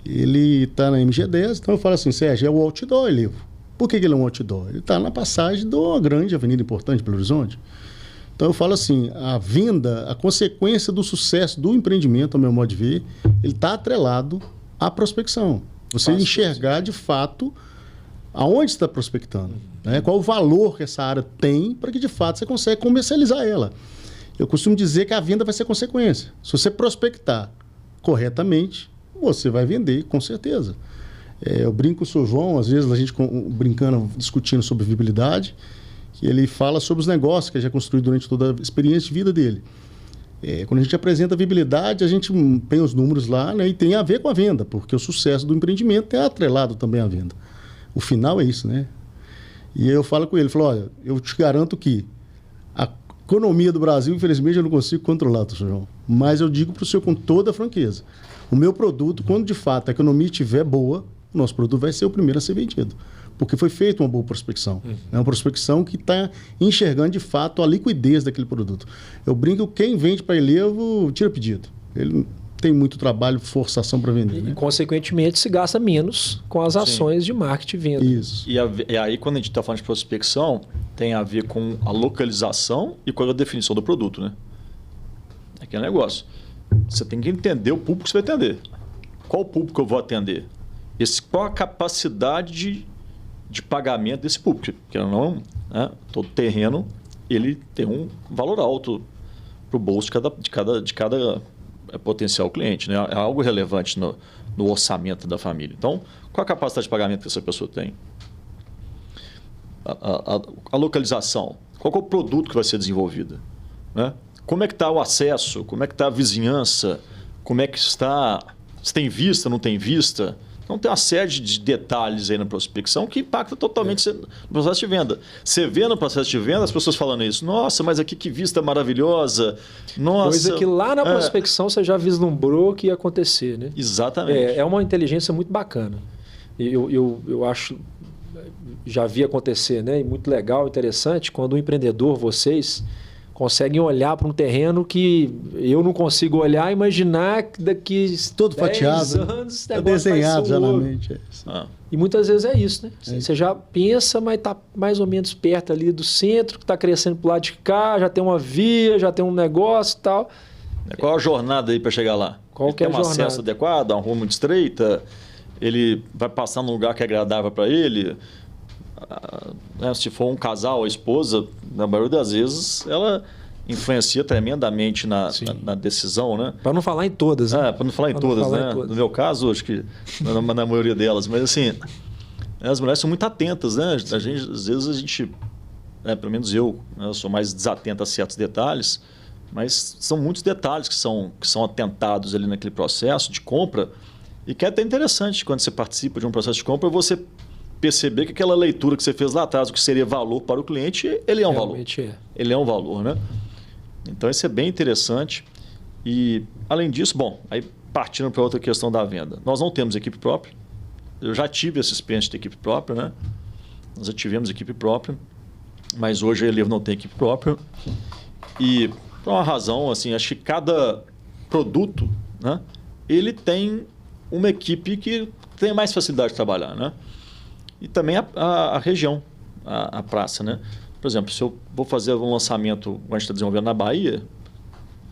Ele está na MG10, então eu falo assim, Sérgio, é o outdoor, Elivo. Por que ele é um outdoor? Ele está na passagem de uma grande avenida importante, Belo Horizonte. Então eu falo assim, a venda, a consequência do sucesso do empreendimento, ao meu modo de ver, ele está atrelado à prospecção. Você enxergar de fato aonde está prospectando, né? Qual o valor que essa área tem para que de fato você consiga comercializar ela. Eu costumo dizer que a venda vai ser consequência. Se você prospectar corretamente, você vai vender, com certeza. Eu brinco com o Sr. João, às vezes a gente brincando, discutindo sobre viabilidade, que ele fala sobre os negócios que já construiu durante toda a experiência de vida dele. Quando a gente apresenta a viabilidade, a gente tem os números lá, né, e tem a ver com a venda, porque o sucesso do empreendimento é atrelado também à venda. O final é isso, né? E eu falo com ele, falo, olha, eu te garanto que a economia do Brasil, infelizmente, eu não consigo controlar, Sr. João. Mas eu digo para o senhor com toda a franqueza, o meu produto, quando de fato a economia estiver boa, o nosso produto vai ser o primeiro a ser vendido. Porque foi feita uma boa prospecção. É uma prospecção que está enxergando de fato a liquidez daquele produto. Eu brinco que quem vende para Elivo tira pedido. Ele tem muito trabalho, forçação para vender. E, consequentemente, se gasta menos com as ações de marketing e venda. Isso. E aí, quando a gente está falando de prospecção, tem a ver com a localização e com a definição do produto, né? É aquele negócio. Você tem que entender o público que você vai atender. Qual o público que eu vou atender? Qual a capacidade de pagamento desse público? Porque não, né? Todo terreno ele tem um valor alto para o bolso de cada potencial cliente, né? É algo relevante no orçamento da família. Então, qual a capacidade de pagamento que essa pessoa tem? A localização. Qual é o produto que vai ser desenvolvido? Né? Como é que está o acesso? Como é que está a vizinhança? Como é que está... Se tem vista, não tem vista? Então, tem uma série de detalhes aí na prospecção que impacta totalmente no processo de venda. Você vê no processo de venda as pessoas falando isso. Nossa, mas aqui que vista maravilhosa. Nossa. Coisa que lá na prospecção você já vislumbrou que ia acontecer, né? Exatamente. É uma inteligência muito bacana. Eu acho já vi acontecer, né? E muito legal, interessante, quando o empreendedor, vocês, conseguem olhar para um terreno que eu não consigo olhar e imaginar que daqui todo 10 fatiado, anos é desenhado já na mente. E muitas vezes é isso, né? Você já pensa, mas está mais ou menos perto ali do centro, que está crescendo para o lado de cá, já tem uma via, já tem um negócio e tal. Qual a jornada aí para chegar lá? Qual ele que é tem a um jornada? acesso adequado, uma rua muito estreita, ele vai passar num lugar que é agradável para ele. Se for um casal, a esposa, na maioria das vezes, ela influencia tremendamente na decisão, né? Para não falar em todas, né? Para não falar em todas, né? No meu caso, acho que na maioria delas. Mas assim, as mulheres são muito atentas, né? Às vezes a gente, pelo menos eu sou mais desatento a certos detalhes, mas são muitos detalhes que são atentados ali naquele processo de compra e que é até interessante quando você participa de um processo de compra, você perceber que aquela leitura que você fez lá atrás, o que seria valor para o cliente, ele é um Realmente valor. Ele é um valor, né? Então, isso é bem interessante. E, além disso, bom, aí partindo para outra questão da venda. Nós não temos equipe própria. Eu já tive essa experiência de equipe própria, né? Nós já tivemos equipe própria, mas hoje a Elevo não tem equipe própria. E, por uma razão, assim, acho que cada produto, né, ele tem uma equipe que tem mais facilidade de trabalhar, né? E também a região, a praça, né? Por exemplo, se eu vou fazer um lançamento, como a gente está desenvolvendo na Bahia,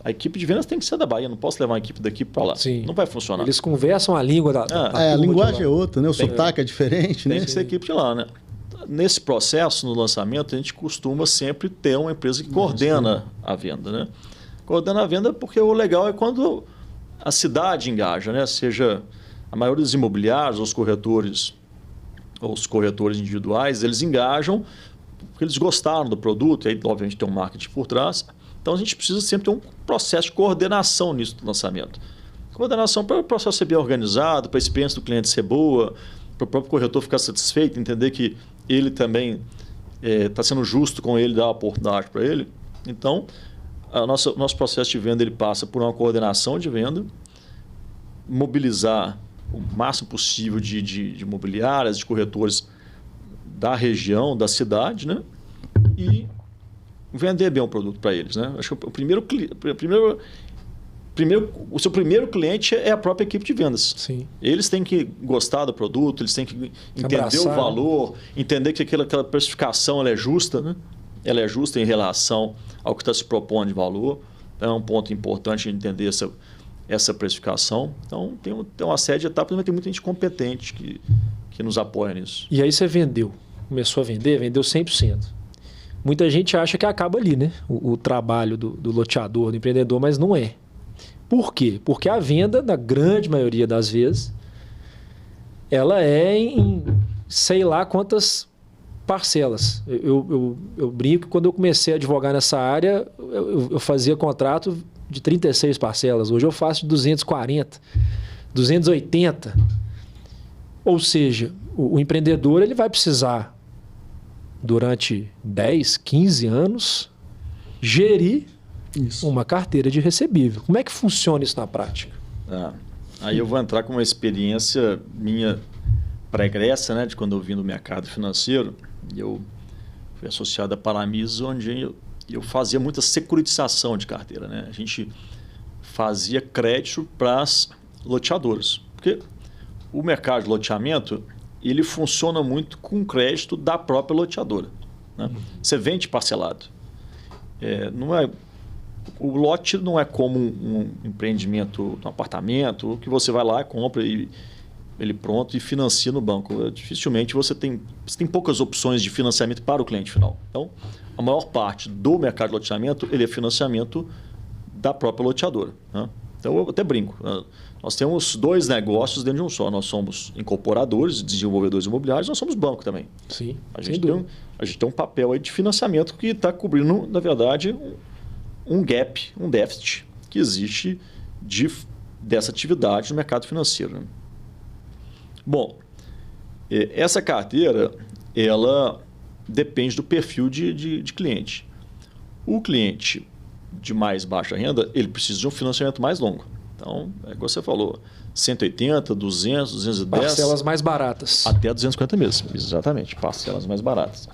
a equipe de vendas tem que ser da Bahia, não posso levar uma equipe daqui para lá. Sim. Não vai funcionar. Eles conversam a língua da a linguagem é outra, né? O sotaque é diferente, né? Tem que ser a equipe de lá, né? Nesse processo, no lançamento, a gente costuma sempre ter uma empresa que coordena a venda, né? Coordena a venda porque o legal é quando a cidade engaja, né? Seja a maioria dos imobiliários, os corretores individuais, eles engajam porque eles gostaram do produto, e aí, obviamente, tem um marketing por trás. Então, a gente precisa sempre ter um processo de coordenação nisso do lançamento. Coordenação para o processo ser bem organizado, para a experiência do cliente ser boa, para o próprio corretor ficar satisfeito, entender que ele também está sendo justo com ele, dar a oportunidade para ele. Então, nosso processo de venda ele passa por uma coordenação de venda, mobilizar o máximo possível de imobiliárias, de corretores da região, da cidade, né? E vender bem o produto para eles, né? Acho que o seu primeiro cliente é a própria equipe de vendas. Sim. Eles têm que gostar do produto, eles têm que entender o valor, entender que aquela precificação ela é justa, né? Ela é justa em relação ao que está se propondo de valor. Então, é um ponto importante entender essa precificação. Então, tem uma série de etapas, mas tem muita gente competente que nos apoia nisso. E aí você começou a vendeu 100%. Muita gente acha que acaba ali, né? O trabalho do loteador, do empreendedor, mas não é. Por quê? Porque a venda, na grande maioria das vezes, ela é em sei lá quantas parcelas. Eu brinco que quando eu comecei a advogar nessa área, eu fazia contrato de 36 parcelas. Hoje eu faço de 240, 280. Ou seja, o empreendedor ele vai precisar, durante 10, 15 anos, gerir uma carteira de recebível. Como é que funciona isso na prática? Aí eu vou entrar com uma experiência minha pregressa, né, de quando eu vim do mercado financeiro. Eu fui associado à Paramis, onde eu fazia muita securitização de carteira, né? A gente fazia crédito para as loteadoras. Porque o mercado de loteamento ele funciona muito com crédito da própria loteadora, né? Você vende parcelado. O lote não é como um empreendimento, um apartamento, que você vai lá, compra ele pronto e financia no banco. Dificilmente você tem poucas opções de financiamento para o cliente final. Então, a maior parte do mercado de loteamento ele é financiamento da própria loteadora, né? Então, eu até brinco. Nós temos dois negócios dentro de um só. Nós somos incorporadores, desenvolvedores imobiliários, nós somos banco também. Sim, a gente tem um papel aí de financiamento que está cobrindo, na verdade, um gap, um déficit que existe dessa atividade no mercado financeiro, né? Bom, essa carteira, ela depende do perfil de cliente. O cliente de mais baixa renda, ele precisa de um financiamento mais longo. Então, é como você falou, 180, 200, 210... Parcelas mais baratas. Até 250 meses, exatamente, parcelas mais baratas.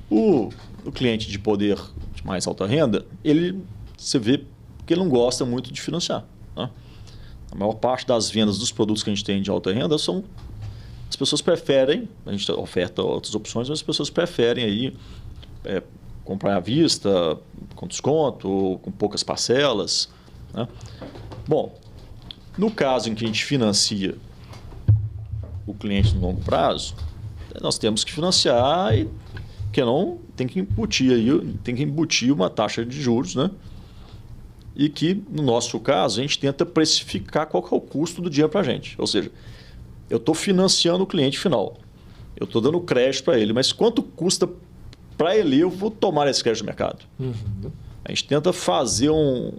O cliente de poder de mais alta renda, você vê que ele não gosta muito de financiar. Né? A maior parte das vendas dos produtos que a gente tem de alta renda são... As pessoas preferem, a gente oferta outras opções, mas as pessoas preferem aí, comprar à vista, com desconto, ou com poucas parcelas. Né? Bom, no caso em que a gente financia o cliente no longo prazo, nós temos que financiar e que não tem que embutir uma taxa de juros, né? E que, no nosso caso, a gente tenta precificar qual que é o custo do dinheiro para a gente. Ou seja, eu estou financiando o cliente final, eu estou dando crédito para ele, mas quanto custa para ele eu vou tomar esse crédito do mercado? Uhum. A gente tenta fazer um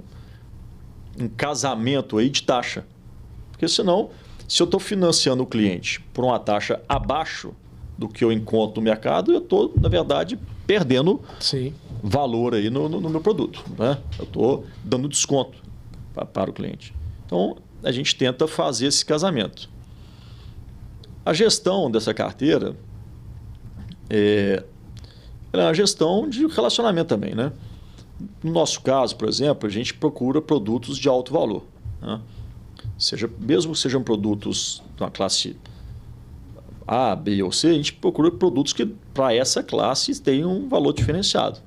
casamento aí de taxa. Porque senão, se eu estou financiando o cliente por uma taxa abaixo do que eu encontro no mercado, eu estou, na verdade, perdendo valor aí no meu produto. Né? Eu estou dando desconto para o cliente. Então, a gente tenta fazer esse casamento. A gestão dessa carteira é uma gestão de relacionamento também. Né? No nosso caso, por exemplo, a gente procura produtos de alto valor. Né? Mesmo que sejam produtos da classe A, B ou C, a gente procura produtos que, para essa classe, tenham um valor diferenciado.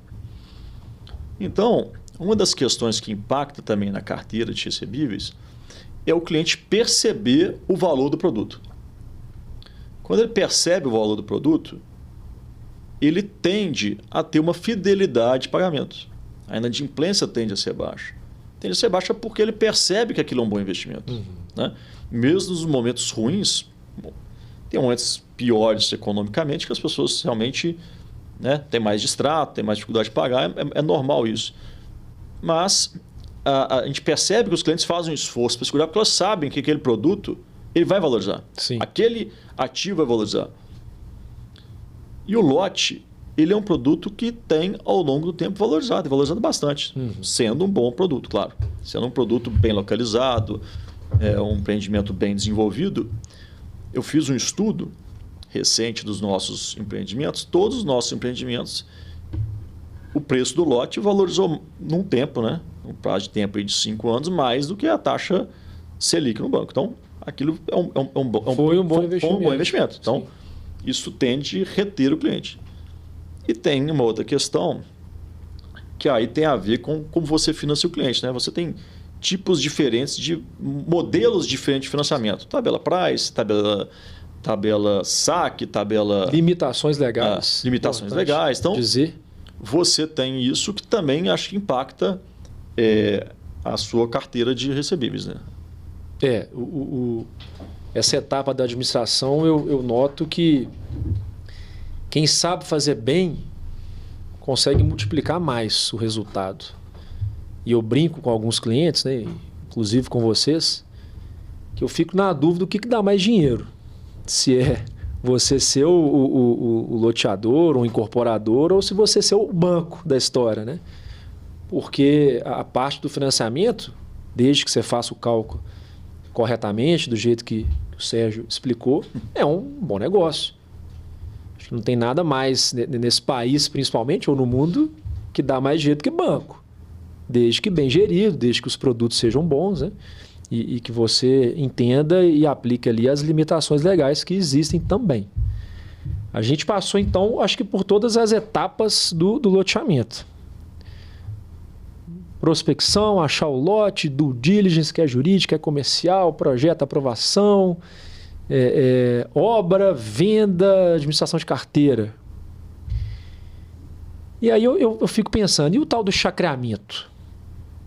Então, uma das questões que impacta também na carteira de recebíveis é o cliente perceber o valor do produto. Quando ele percebe o valor do produto, ele tende a ter uma fidelidade de pagamento. A inadimplência tende a ser baixa. Tende a ser baixa porque ele percebe que aquilo é um bom investimento. Uhum. Né? Mesmo nos momentos ruins, tem momentos piores economicamente que as pessoas realmente, né, têm mais distrato, têm mais dificuldade de pagar, é normal isso. Mas a gente percebe que os clientes fazem um esforço para segurar porque elas sabem que aquele produto ele vai valorizar. Sim. Aquele ativo vai valorizar. E o lote, ele é um produto que tem, ao longo do tempo, valorizado, e valorizando bastante. Uhum. Sendo um bom produto, claro. Sendo um produto bem localizado, um empreendimento bem desenvolvido. Eu fiz um estudo recente dos nossos empreendimentos. Todos os nossos empreendimentos, o preço do lote valorizou num tempo, né? Um prazo de tempo aí de 5 anos, mais do que a taxa Selic no banco. Então, aquilo foi um bom investimento. Então, isso tende a reter o cliente. E tem uma outra questão que aí tem a ver com como você financia o cliente. Né? Você tem tipos diferentes de modelos diferentes de financiamento. Tabela price, tabela saque, tabela... Limitações legais. Limitações legais. Então, você tem isso que também acho que impacta a sua carteira de recebíveis. Né? Essa etapa da administração eu noto que quem sabe fazer bem consegue multiplicar mais o resultado. E eu brinco com alguns clientes, né, inclusive com vocês, que eu fico na dúvida do que dá mais dinheiro. Se é você ser o loteador, o incorporador, ou se você ser o banco da história. Né? Porque a parte do financiamento, desde que você faça o cálculo corretamente, do jeito que o Sérgio explicou, é um bom negócio. Acho que não tem nada mais nesse país, principalmente, ou no mundo, que dá mais dinheiro que banco. Desde que bem gerido, desde que os produtos sejam bons, né? E que você entenda e aplique ali as limitações legais que existem também. A gente passou, então, acho que por todas as etapas do loteamento. Prospecção, achar o lote, due diligence, que é jurídica, é comercial, projeto, aprovação, obra, venda, administração de carteira. E aí eu fico pensando, e o tal do chacreamento?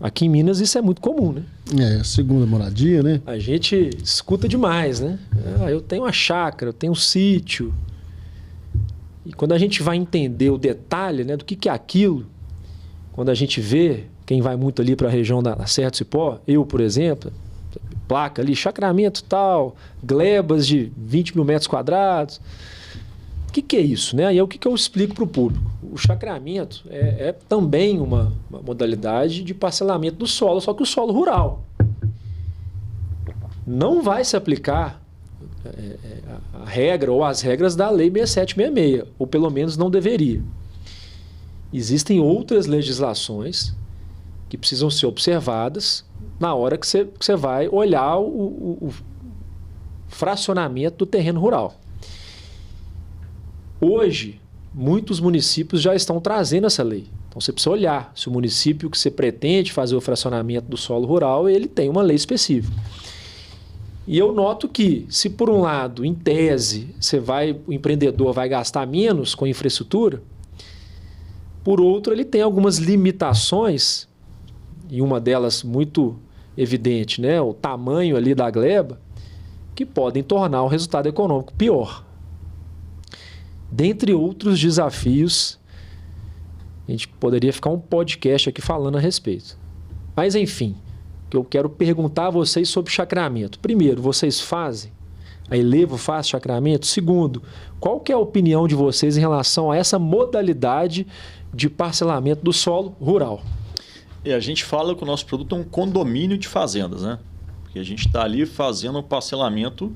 Aqui em Minas isso é muito comum, né? Segunda moradia, né? A gente escuta demais, né? Eu tenho uma chácara, eu tenho um sítio. E quando a gente vai entender o detalhe, né, do que é aquilo, quando a gente vê, quem vai muito ali para a região da Serra do Cipó, eu, por exemplo, placa ali, chacramento tal, glebas de 20 mil metros quadrados. O que é isso? Né? E é o que eu explico para o público. O chacramento é também uma modalidade de parcelamento do solo, só que o solo rural. não vai se aplicar a regra ou as regras da Lei 6766, ou pelo menos não deveria. Existem outras legislações que precisam ser observadas na hora que você vai olhar o fracionamento do terreno rural. Hoje, muitos municípios já estão trazendo essa lei. Então, você precisa olhar se o município que você pretende fazer o fracionamento do solo rural, ele tem uma lei específica. E eu noto que, se por um lado, em tese, o empreendedor vai gastar menos com infraestrutura, por outro, ele tem algumas limitações, e uma delas muito evidente, né? O tamanho ali da gleba, que podem tornar o resultado econômico pior. Dentre outros desafios, a gente poderia ficar um podcast aqui falando a respeito. Mas, enfim, que eu quero perguntar a vocês sobre chacreamento. Primeiro, vocês fazem? A Elevo faz chacreamento? Segundo, qual que é a opinião de vocês em relação a essa modalidade de parcelamento do solo rural? A gente fala que o nosso produto é um condomínio de fazendas, né? Porque a gente está ali fazendo o parcelamento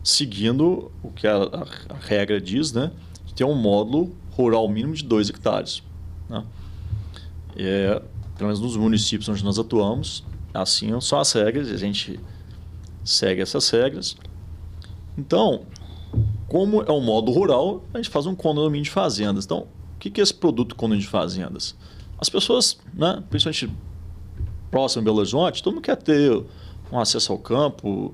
seguindo o que a regra diz, né? De ter um módulo rural mínimo de 2 hectares. Né? Pelo menos nos municípios onde nós atuamos, assim são as regras, a gente segue essas regras. Então, como é um módulo rural, a gente faz um condomínio de fazendas. Então, o que é esse produto condomínio de fazendas? As pessoas, né, principalmente próximo de Belo Horizonte, todo mundo quer ter um acesso ao campo,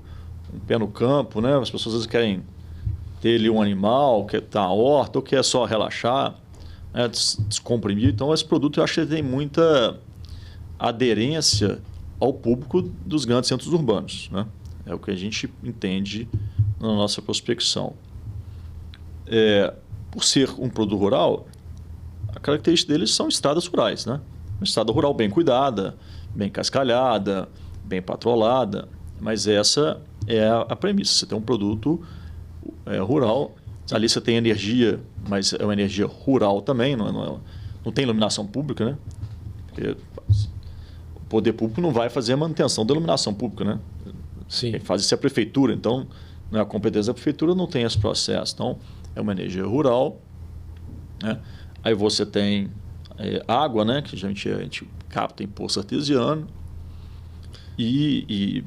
um pé no campo, né? As pessoas às vezes querem ter ali um animal, quer estar na horta, ou quer só relaxar, né, descomprimir. Então, esse produto eu acho que ele tem muita aderência ao público dos grandes centros urbanos, né? É o que a gente entende na nossa prospecção. Por ser um produto rural, a característica deles são estradas rurais, né? Uma estrada rural bem cuidada, bem cascalhada, bem patrolada, mas essa é a premissa. Você tem um produto rural, ali você tem energia, mas é uma energia rural também, não tem iluminação pública, né? Porque o poder público não vai fazer a manutenção da iluminação pública, né? Sim. Quem faz isso é a prefeitura, então não é a competência da prefeitura, não tem esse processo. Então, é uma energia rural, né? Aí você tem água, né? Que a gente capta em poço artesiano e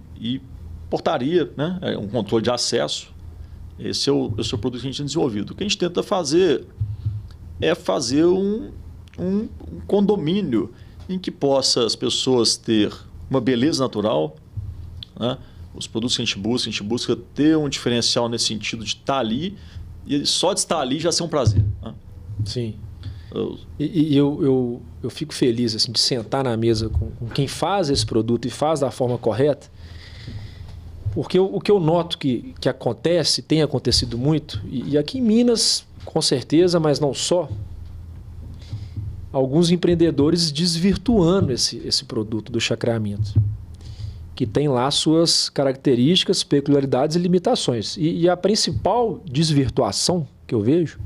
portaria, né? Um controle de acesso. Esse é o produto que a gente tem desenvolvido. O que a gente tenta fazer é fazer um condomínio em que possa as pessoas ter uma beleza natural, né? Os produtos que a gente busca ter um diferencial nesse sentido de estar ali, e só de estar ali já ser um prazer, né? Sim. Eu fico feliz assim, de sentar na mesa com quem faz esse produto e faz da forma correta, porque o que eu noto que acontece, tem acontecido muito, e aqui em Minas, com certeza, mas não só, alguns empreendedores desvirtuando esse produto do chacreamento, que tem lá suas características, peculiaridades e limitações. E a principal desvirtuação que eu vejo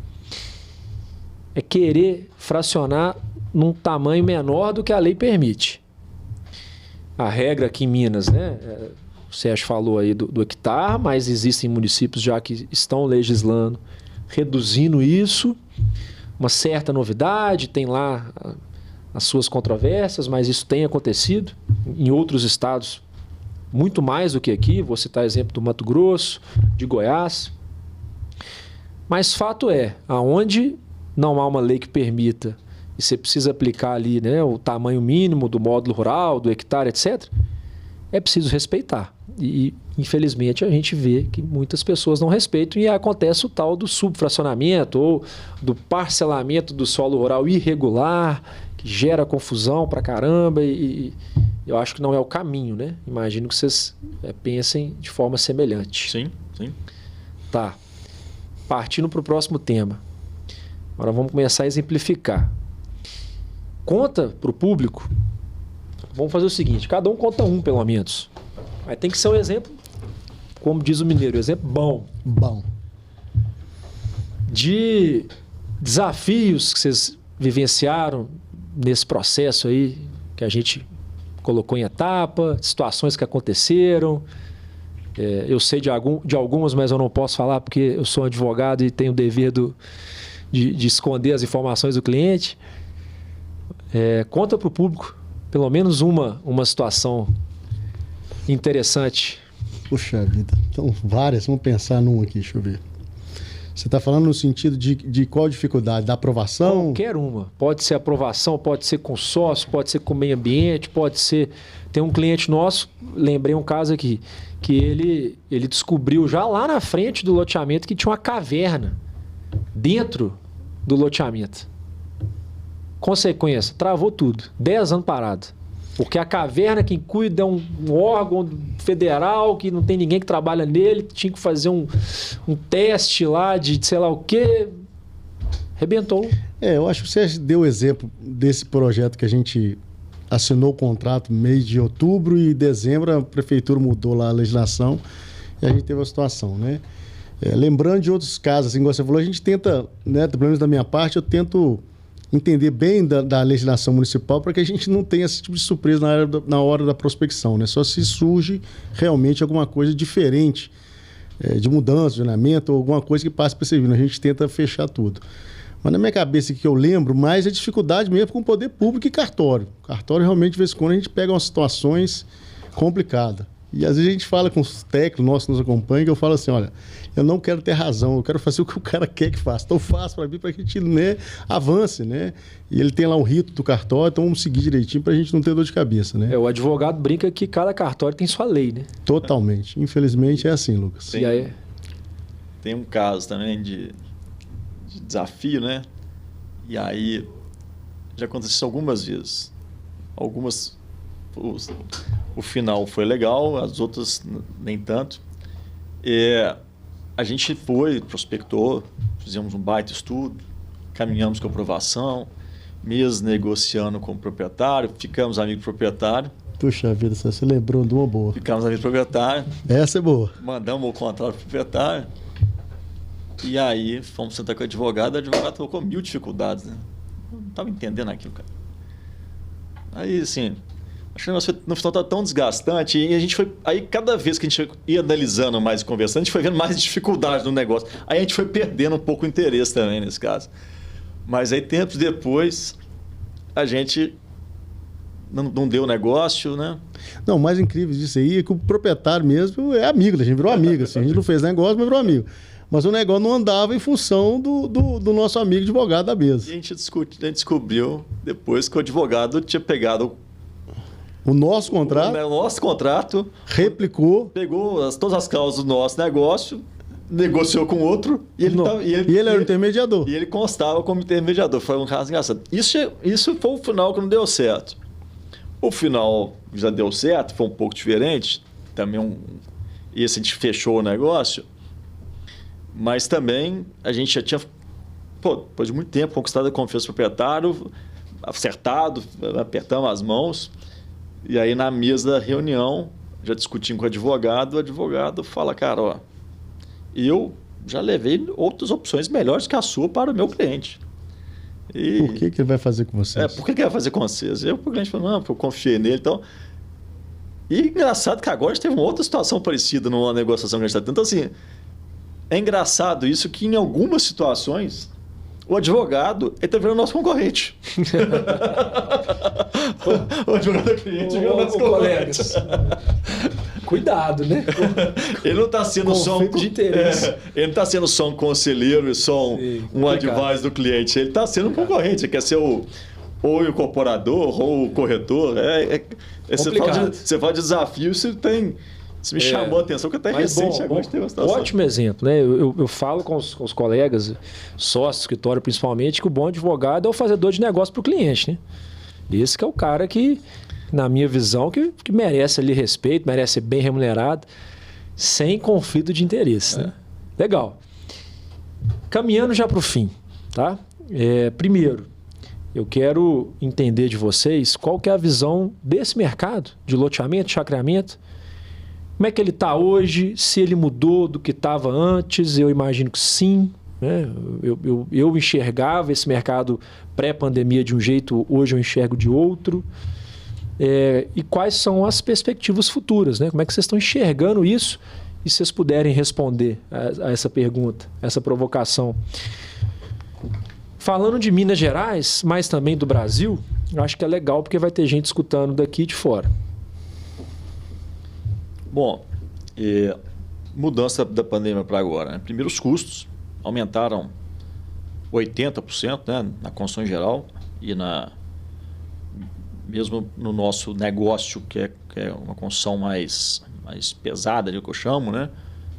é querer fracionar num tamanho menor do que a lei permite. A regra aqui em Minas, né? O Sérgio falou aí do hectare, mas existem municípios já que estão legislando, reduzindo isso. Uma certa novidade, tem lá as suas controvérsias, mas isso tem acontecido em outros estados, muito mais do que aqui. Vou citar exemplo do Mato Grosso, de Goiás. Mas fato é, aonde não há uma lei que permita e você precisa aplicar ali, né, o tamanho mínimo do módulo rural, do hectare, etc., é preciso respeitar. E, infelizmente, a gente vê que muitas pessoas não respeitam e acontece o tal do subfracionamento ou do parcelamento do solo rural irregular, que gera confusão pra caramba e eu acho que não é o caminho, né? Imagino que vocês pensem de forma semelhante. Sim, sim. Tá. Partindo para o próximo tema. Agora vamos começar a exemplificar. Conta para o público. Vamos fazer o seguinte, cada um conta um, pelo menos. Mas tem que ser um exemplo, como diz o mineiro, um exemplo bom. Bom. De desafios que vocês vivenciaram nesse processo aí, que a gente colocou em etapa, situações que aconteceram. Eu sei de algumas, mas eu não posso falar porque eu sou advogado e tenho o dever de esconder as informações do cliente. Conta para o público pelo menos uma situação interessante. Puxa vida. Então, várias. Vamos pensar numa aqui, deixa eu ver. Você está falando no sentido de qual dificuldade? Da aprovação? Qualquer uma. Pode ser aprovação, pode ser com sócio, pode ser com meio ambiente, pode ser... Tem um cliente nosso, lembrei um caso aqui, que ele descobriu já lá na frente do loteamento que tinha uma caverna dentro do loteamento. Consequência, travou tudo. 10 anos parado. Porque a caverna, quem cuida é um órgão federal, que não tem ninguém que trabalha nele, tinha que fazer um teste lá de sei lá o quê. Arrebentou. Eu acho que você deu o exemplo desse projeto que a gente assinou o contrato no mês de outubro e dezembro a prefeitura mudou lá a legislação e a gente teve a situação, né? Lembrando de outros casos, assim, como você falou, a gente tenta, né, pelo menos da minha parte, eu tento entender bem da legislação municipal para que a gente não tenha esse tipo de surpresa na hora da prospecção, né? Só se surge realmente alguma coisa diferente, de mudança, de ordenamento, ou alguma coisa que passe percebido. A gente tenta fechar tudo. Mas na minha cabeça, que eu lembro mais é dificuldade mesmo com o poder público e cartório. Cartório, realmente, de vez em quando, a gente pega umas situações complicadas. E às vezes a gente fala com os técnicos nossos que nos acompanham, que eu falo assim, olha, eu não quero ter razão, eu quero fazer o que o cara quer que faça. Então faça para mim, para que a gente, né, avance, né? E ele tem lá um rito do cartório, então vamos seguir direitinho para a gente não ter dor de cabeça, né? O advogado brinca que cada cartório tem sua lei, né? Totalmente. Infelizmente é assim, Lucas. Tem um caso também de desafio, né? E aí já aconteceu algumas vezes. Algumas... O final foi legal, as outras nem tanto. A gente foi, prospectou, fizemos um baita estudo, caminhamos com a aprovação, meses negociando com o proprietário, ficamos amigos do proprietário. Puxa vida, você lembrou de uma boa. Ficamos amigos do proprietário. Essa é boa. Mandamos o contrato pro proprietário. E aí fomos sentar com o advogado colocou 1000 dificuldades, né? Não estava entendendo aquilo, cara. Aí, assim... Acho que o negócio no final estava tão desgastante e a gente foi... Aí, cada vez que a gente ia analisando mais e conversando, a gente foi vendo mais dificuldades no negócio. Aí a gente foi perdendo um pouco o interesse também nesse caso. Mas aí, tempos depois, a gente não deu negócio, né? Não, o mais incrível disso aí é que o proprietário mesmo é amigo, a gente virou amigo. Assim, a gente não fez negócio, mas virou amigo. Mas o negócio não andava em função do nosso amigo advogado da mesa. E a gente descobriu depois que o advogado tinha pegado... O nosso contrato. O nosso contrato. Replicou. Pegou todas as causas do nosso negócio, negociou com outro e ele era o intermediador. E ele constava como intermediador. Foi um caso engraçado. Isso foi o final que não deu certo. O final já deu certo, foi um pouco diferente. Também esse a gente fechou o negócio. Mas também a gente já tinha, depois de muito tempo, conquistado a confiança do proprietário, acertado, apertamos as mãos. E aí, na mesa da reunião, já discutindo com o advogado fala, cara, ó, eu já levei outras opções melhores que a sua para o meu cliente. E, por que ele vai fazer com vocês? Por que ele vai fazer com vocês? O cliente falou, não, porque eu confiei nele. Então... E engraçado que agora a gente teve uma outra situação parecida numa negociação que a gente está tendo. Então, assim, é engraçado isso que em algumas situações... O advogado está virando nosso concorrente. O advogado é cliente virando nosso concorrente. Cuidado, né? Ele não está sendo só um de interesse. Ele não está sendo só um conselheiro e só um advisor do cliente. Ele está sendo um concorrente. Ele quer ser ou o incorporador ou o corretor. Você fala de desafio, isso tem... Isso me chamou a atenção, porque até recente agora tem uma situação. Ótimo exemplo, né? Eu falo com os colegas, sócios, escritório principalmente, que o bom advogado é o fazedor de negócio para o cliente, né? Esse que é o cara que, na minha visão, que merece ali respeito, merece ser bem remunerado, sem conflito de interesse, né? Legal. Caminhando já para o fim, tá? Primeiro, eu quero entender de vocês qual que é a visão desse mercado de loteamento, de chacreamento. Como é que ele está hoje? Se ele mudou do que estava antes? Eu imagino que sim. Né? Eu enxergava esse mercado pré-pandemia de um jeito, hoje eu enxergo de outro. E quais são as perspectivas futuras, né? Como é que vocês estão enxergando isso? E se vocês puderem responder a essa pergunta, essa provocação. Falando de Minas Gerais, mas também do Brasil, eu acho que é legal porque vai ter gente escutando daqui e de fora. Bom, mudança da pandemia para agora. Né? Primeiro, os custos aumentaram 80%, né, na construção em geral e mesmo no nosso negócio, que é uma construção mais pesada, que eu chamo, né,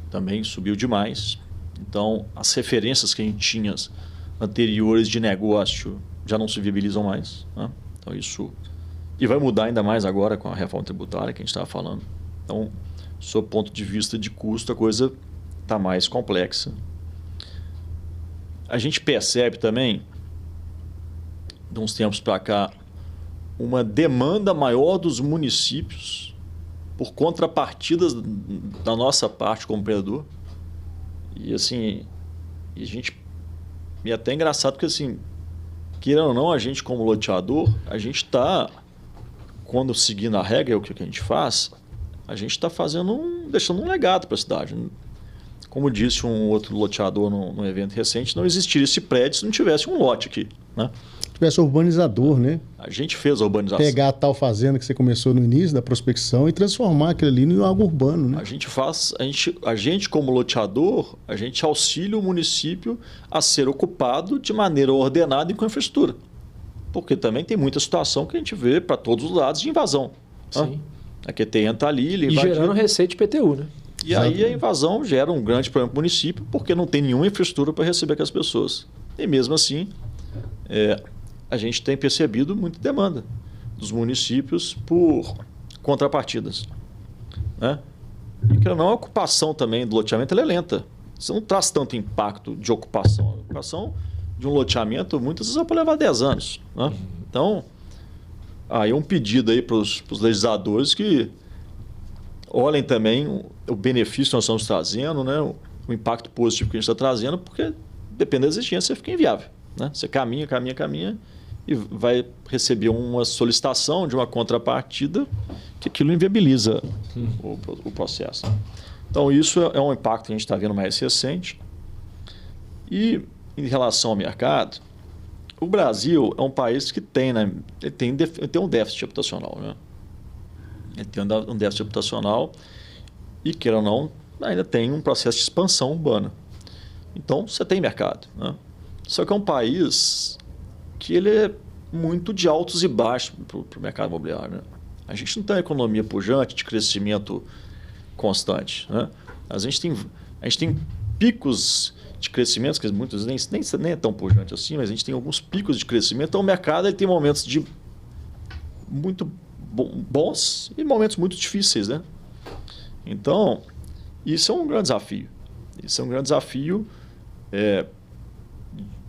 também subiu demais. Então, as referências que a gente tinha anteriores de negócio já não se viabilizam mais. Né? Então, isso... E vai mudar ainda mais agora com a reforma tributária que a gente estava falando. Então, sob ponto de vista de custo, a coisa está mais complexa. A gente percebe também, de uns tempos para cá, uma demanda maior dos municípios por contrapartidas da nossa parte como empreendedor. E assim, e é até engraçado porque assim, querendo ou não, a gente como loteador, a gente está, quando seguindo a regra, é o que a gente faz, a gente está deixando um legado para a cidade. Como disse um outro loteador num evento recente, não existiria esse prédio se não tivesse um lote aqui. Né? Tivesse urbanizador, né? A gente fez a urbanização. Pegar a tal fazenda que você começou no início da prospecção e transformar aquilo ali em algo urbano, né? A gente como loteador, a gente auxilia o município a ser ocupado de maneira ordenada e com infraestrutura. Porque também tem muita situação que a gente vê para todos os lados de invasão. Sim. Né? A QTE está ali, ele e gerando receita de PTU, né? E aí a invasão gera um grande problema para o município porque não tem nenhuma infraestrutura para receber aquelas pessoas. E mesmo assim, a gente tem percebido muita demanda dos municípios por contrapartidas. Né? E que não, a ocupação também do loteamento ela é lenta. Você não traz tanto impacto de ocupação. A ocupação de um loteamento muitas vezes pode levar 10 anos. Né? Então, aí um pedido aí para os legisladores que olhem também o benefício que nós estamos trazendo, né? O impacto positivo que a gente está trazendo, porque dependendo da exigência, fica inviável. Né? Você caminha e vai receber uma solicitação de uma contrapartida que aquilo inviabiliza o processo. Então, isso é um impacto que a gente está vendo mais recente. E em relação ao mercado, o Brasil é um país que tem um déficit habitacional. Né? Ele tem um déficit habitacional e, queira ou não, ainda tem um processo de expansão urbana. Então, você tem mercado. Né? Só que é um país que ele é muito de altos e baixos para o mercado imobiliário. Né? A gente não tem uma economia pujante de crescimento constante. Né? A gente tem picos de crescimento, que muitos nem é tão pujante assim, mas a gente tem alguns picos de crescimento. Então, o mercado ele tem momentos de muito bons e momentos muito difíceis. Né? Então, isso é um grande desafio. Isso é um grande desafio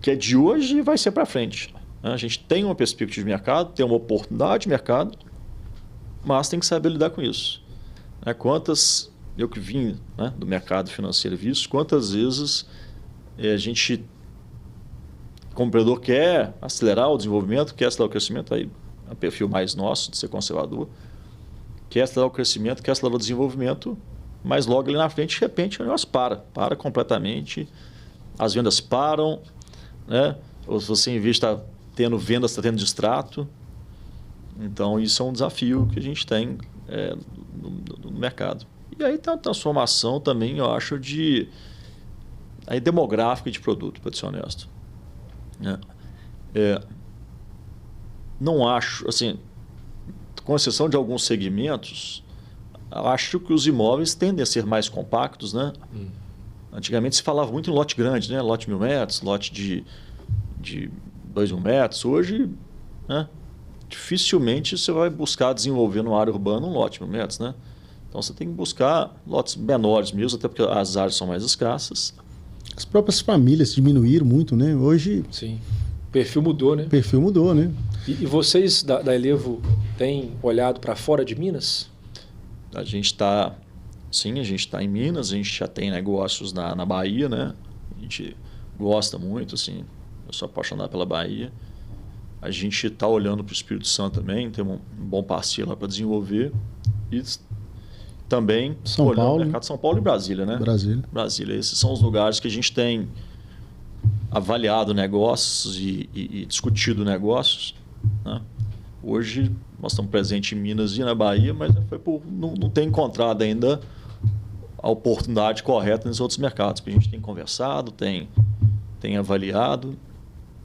que é de hoje e vai ser para frente. A gente tem uma perspectiva de mercado, tem uma oportunidade de mercado, mas tem que saber lidar com isso. Eu que vim, né, do mercado financeiro visto, quantas vezes a gente, como empreendedor, quer acelerar o desenvolvimento, quer acelerar o crescimento, aí é um perfil mais nosso de ser conservador, quer acelerar o crescimento, quer acelerar o desenvolvimento, mas logo ali na frente, de repente, o negócio para completamente, as vendas param, né? Ou se você, em vez de estar tendo vendas, está tendo distrato. Então, isso é um desafio que a gente tem no mercado. E aí tem uma transformação também, eu acho, demográfica de produto, para ser honesto. Não acho, assim, com exceção de alguns segmentos, eu acho que os imóveis tendem a ser mais compactos, né? Antigamente se falava muito em lote grande, né? Lote de 1.000 metros, lote de 2.000 metros. Hoje, né? Dificilmente você vai buscar desenvolver numa área urbana um lote de 1.000 metros, né? Então você tem que buscar lotes menores mesmo, até porque as áreas são mais escassas. As próprias famílias diminuíram muito, né? Hoje... Sim. O perfil mudou, né? O perfil mudou, né? E vocês da Elevo têm olhado para fora de Minas? A gente está em Minas, a gente já tem negócios na Bahia, né? A gente gosta muito, assim, eu sou apaixonado pela Bahia. A gente está olhando para o Espírito Santo também, tem um bom parceiro lá para desenvolver. E também São olhando Paulo, o mercado de São Paulo e Brasília, né? Brasília. Esses são os lugares que a gente tem avaliado negócios e discutido negócios, né? Hoje nós estamos presentes em Minas e na Bahia, mas não tem encontrado ainda a oportunidade correta nos outros mercados. A gente tem conversado, tem avaliado,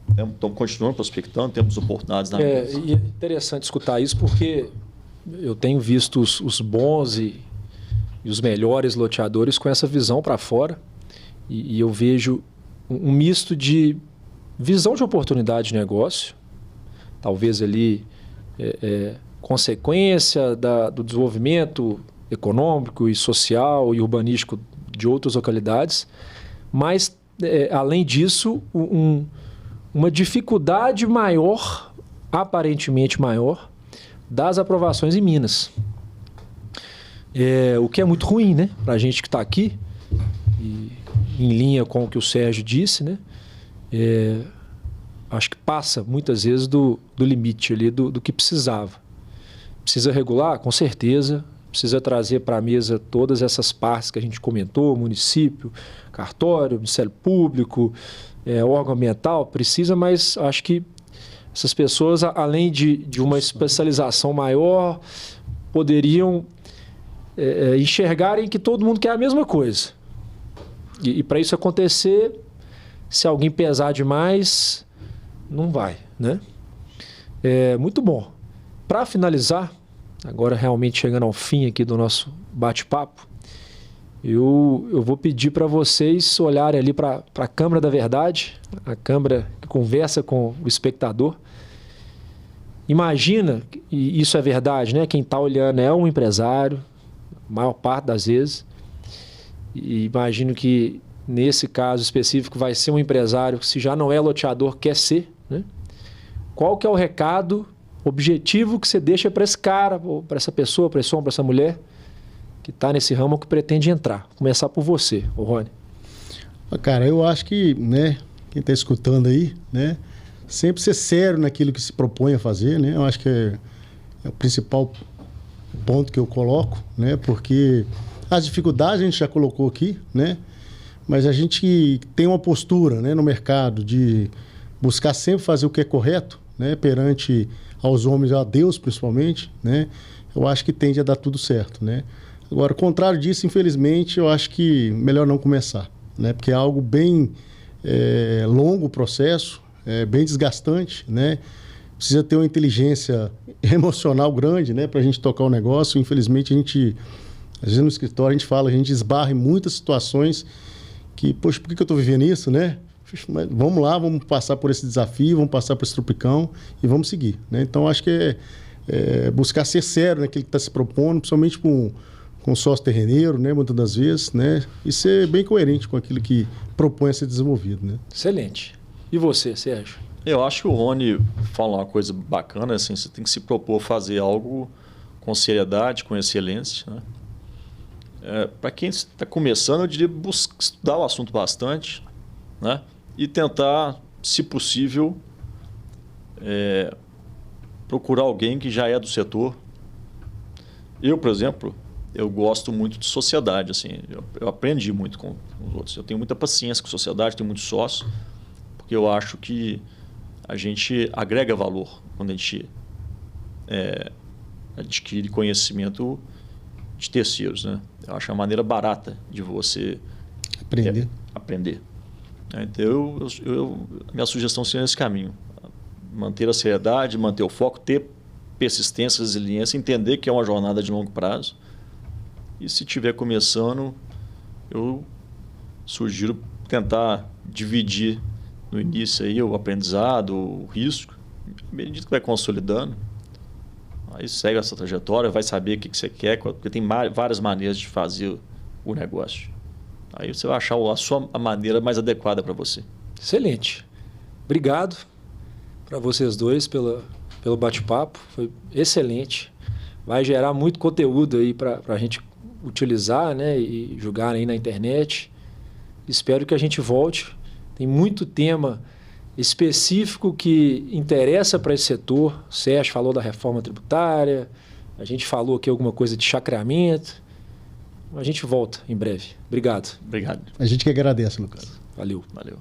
estamos continuando prospectando, temos oportunidades na mesa. E é interessante escutar isso porque eu tenho visto os bons e os melhores loteadores com essa visão para fora e eu vejo um misto de visão de oportunidade de negócio, talvez ali consequência do desenvolvimento econômico e social e urbanístico de outras localidades, mas, além disso, uma dificuldade maior, aparentemente maior, das aprovações em Minas. O que é muito ruim, né? Para a gente que está aqui, e em linha com o que o Sérgio disse, né? Acho que passa muitas vezes do limite ali do que precisava. Precisa regular? Com certeza. Precisa trazer para a mesa todas essas partes que a gente comentou, município, cartório, Ministério Público, órgão ambiental, precisa, mas acho que essas pessoas, além de uma especialização maior, poderiam enxergarem que todo mundo quer a mesma coisa. E para isso acontecer, se alguém pesar demais, não vai, né? Muito bom. Para finalizar, agora realmente chegando ao fim aqui do nosso bate-papo, eu vou pedir para vocês olharem ali para a Câmara da Verdade, a Câmara que conversa com o espectador. Imagina, e isso é verdade, né? Quem está olhando é um empresário, a maior parte das vezes, e imagino que nesse caso específico vai ser um empresário que, se já não é loteador, quer ser, né? Qual que é o recado objetivo que você deixa para esse cara, para essa pessoa, para esse homem, para essa mulher que está nesse ramo, que pretende entrar? Vou começar por você, Rony. Cara, eu acho que, né, quem está escutando aí, né, sempre ser sério naquilo que se propõe a fazer, né? Eu acho que é o principal ponto que eu coloco, né? Porque as dificuldades a gente já colocou aqui, né? Mas a gente tem uma postura, né, no mercado de buscar sempre fazer o que é correto, né, perante aos homens e a Deus, principalmente, né? Eu acho que tende a dar tudo certo, né? Agora, ao contrário disso, infelizmente, eu acho que melhor não começar, né? Porque é algo bem longo o processo, bem desgastante, né? Precisa ter uma inteligência emocional grande, né, para a gente tocar o negócio. Infelizmente, às vezes no escritório a gente esbarra em muitas situações que, poxa, por que eu estou vivendo isso, né? Mas vamos lá, vamos passar por esse desafio, vamos passar por esse tropicão e vamos seguir, né? Então, acho que buscar ser sério naquilo que está se propondo, principalmente com o sócio terreneiro, né, muitas das vezes, né? E ser bem coerente com aquilo que propõe a ser desenvolvido, né? Excelente. E você, Sérgio? Eu acho que o Rony fala uma coisa bacana, assim, você tem que se propor fazer algo com seriedade, com excelência, né? Para quem está começando, eu diria estudar o assunto bastante, né? E tentar, se possível, procurar alguém que já é do setor. Eu, por exemplo, eu gosto muito de sociedade, assim, eu aprendi muito com os outros. Eu tenho muita paciência com a sociedade, tenho muito sócio, porque eu acho que a gente agrega valor quando a gente adquire conhecimento de terceiros, né? Eu acho a maneira barata de você aprender. Então, a minha sugestão seria nesse caminho. Manter a seriedade, manter o foco, ter persistência, resiliência, entender que é uma jornada de longo prazo. E se estiver começando, eu sugiro tentar dividir no início aí o aprendizado, o risco, à medida que vai consolidando. Aí segue essa trajetória, vai saber o que você quer, porque tem várias maneiras de fazer o negócio. Aí você vai achar a maneira mais adequada para você. Excelente. Obrigado para vocês dois pelo bate-papo. Foi excelente. Vai gerar muito conteúdo aí para a gente utilizar, né, e jogar aí na internet. Espero que a gente volte. Tem muito tema específico que interessa para esse setor. O Sérgio falou da reforma tributária, a gente falou aqui alguma coisa de chacreamento. A gente volta em breve. Obrigado. Obrigado. A gente que agradece, Lucas. Valeu. Valeu.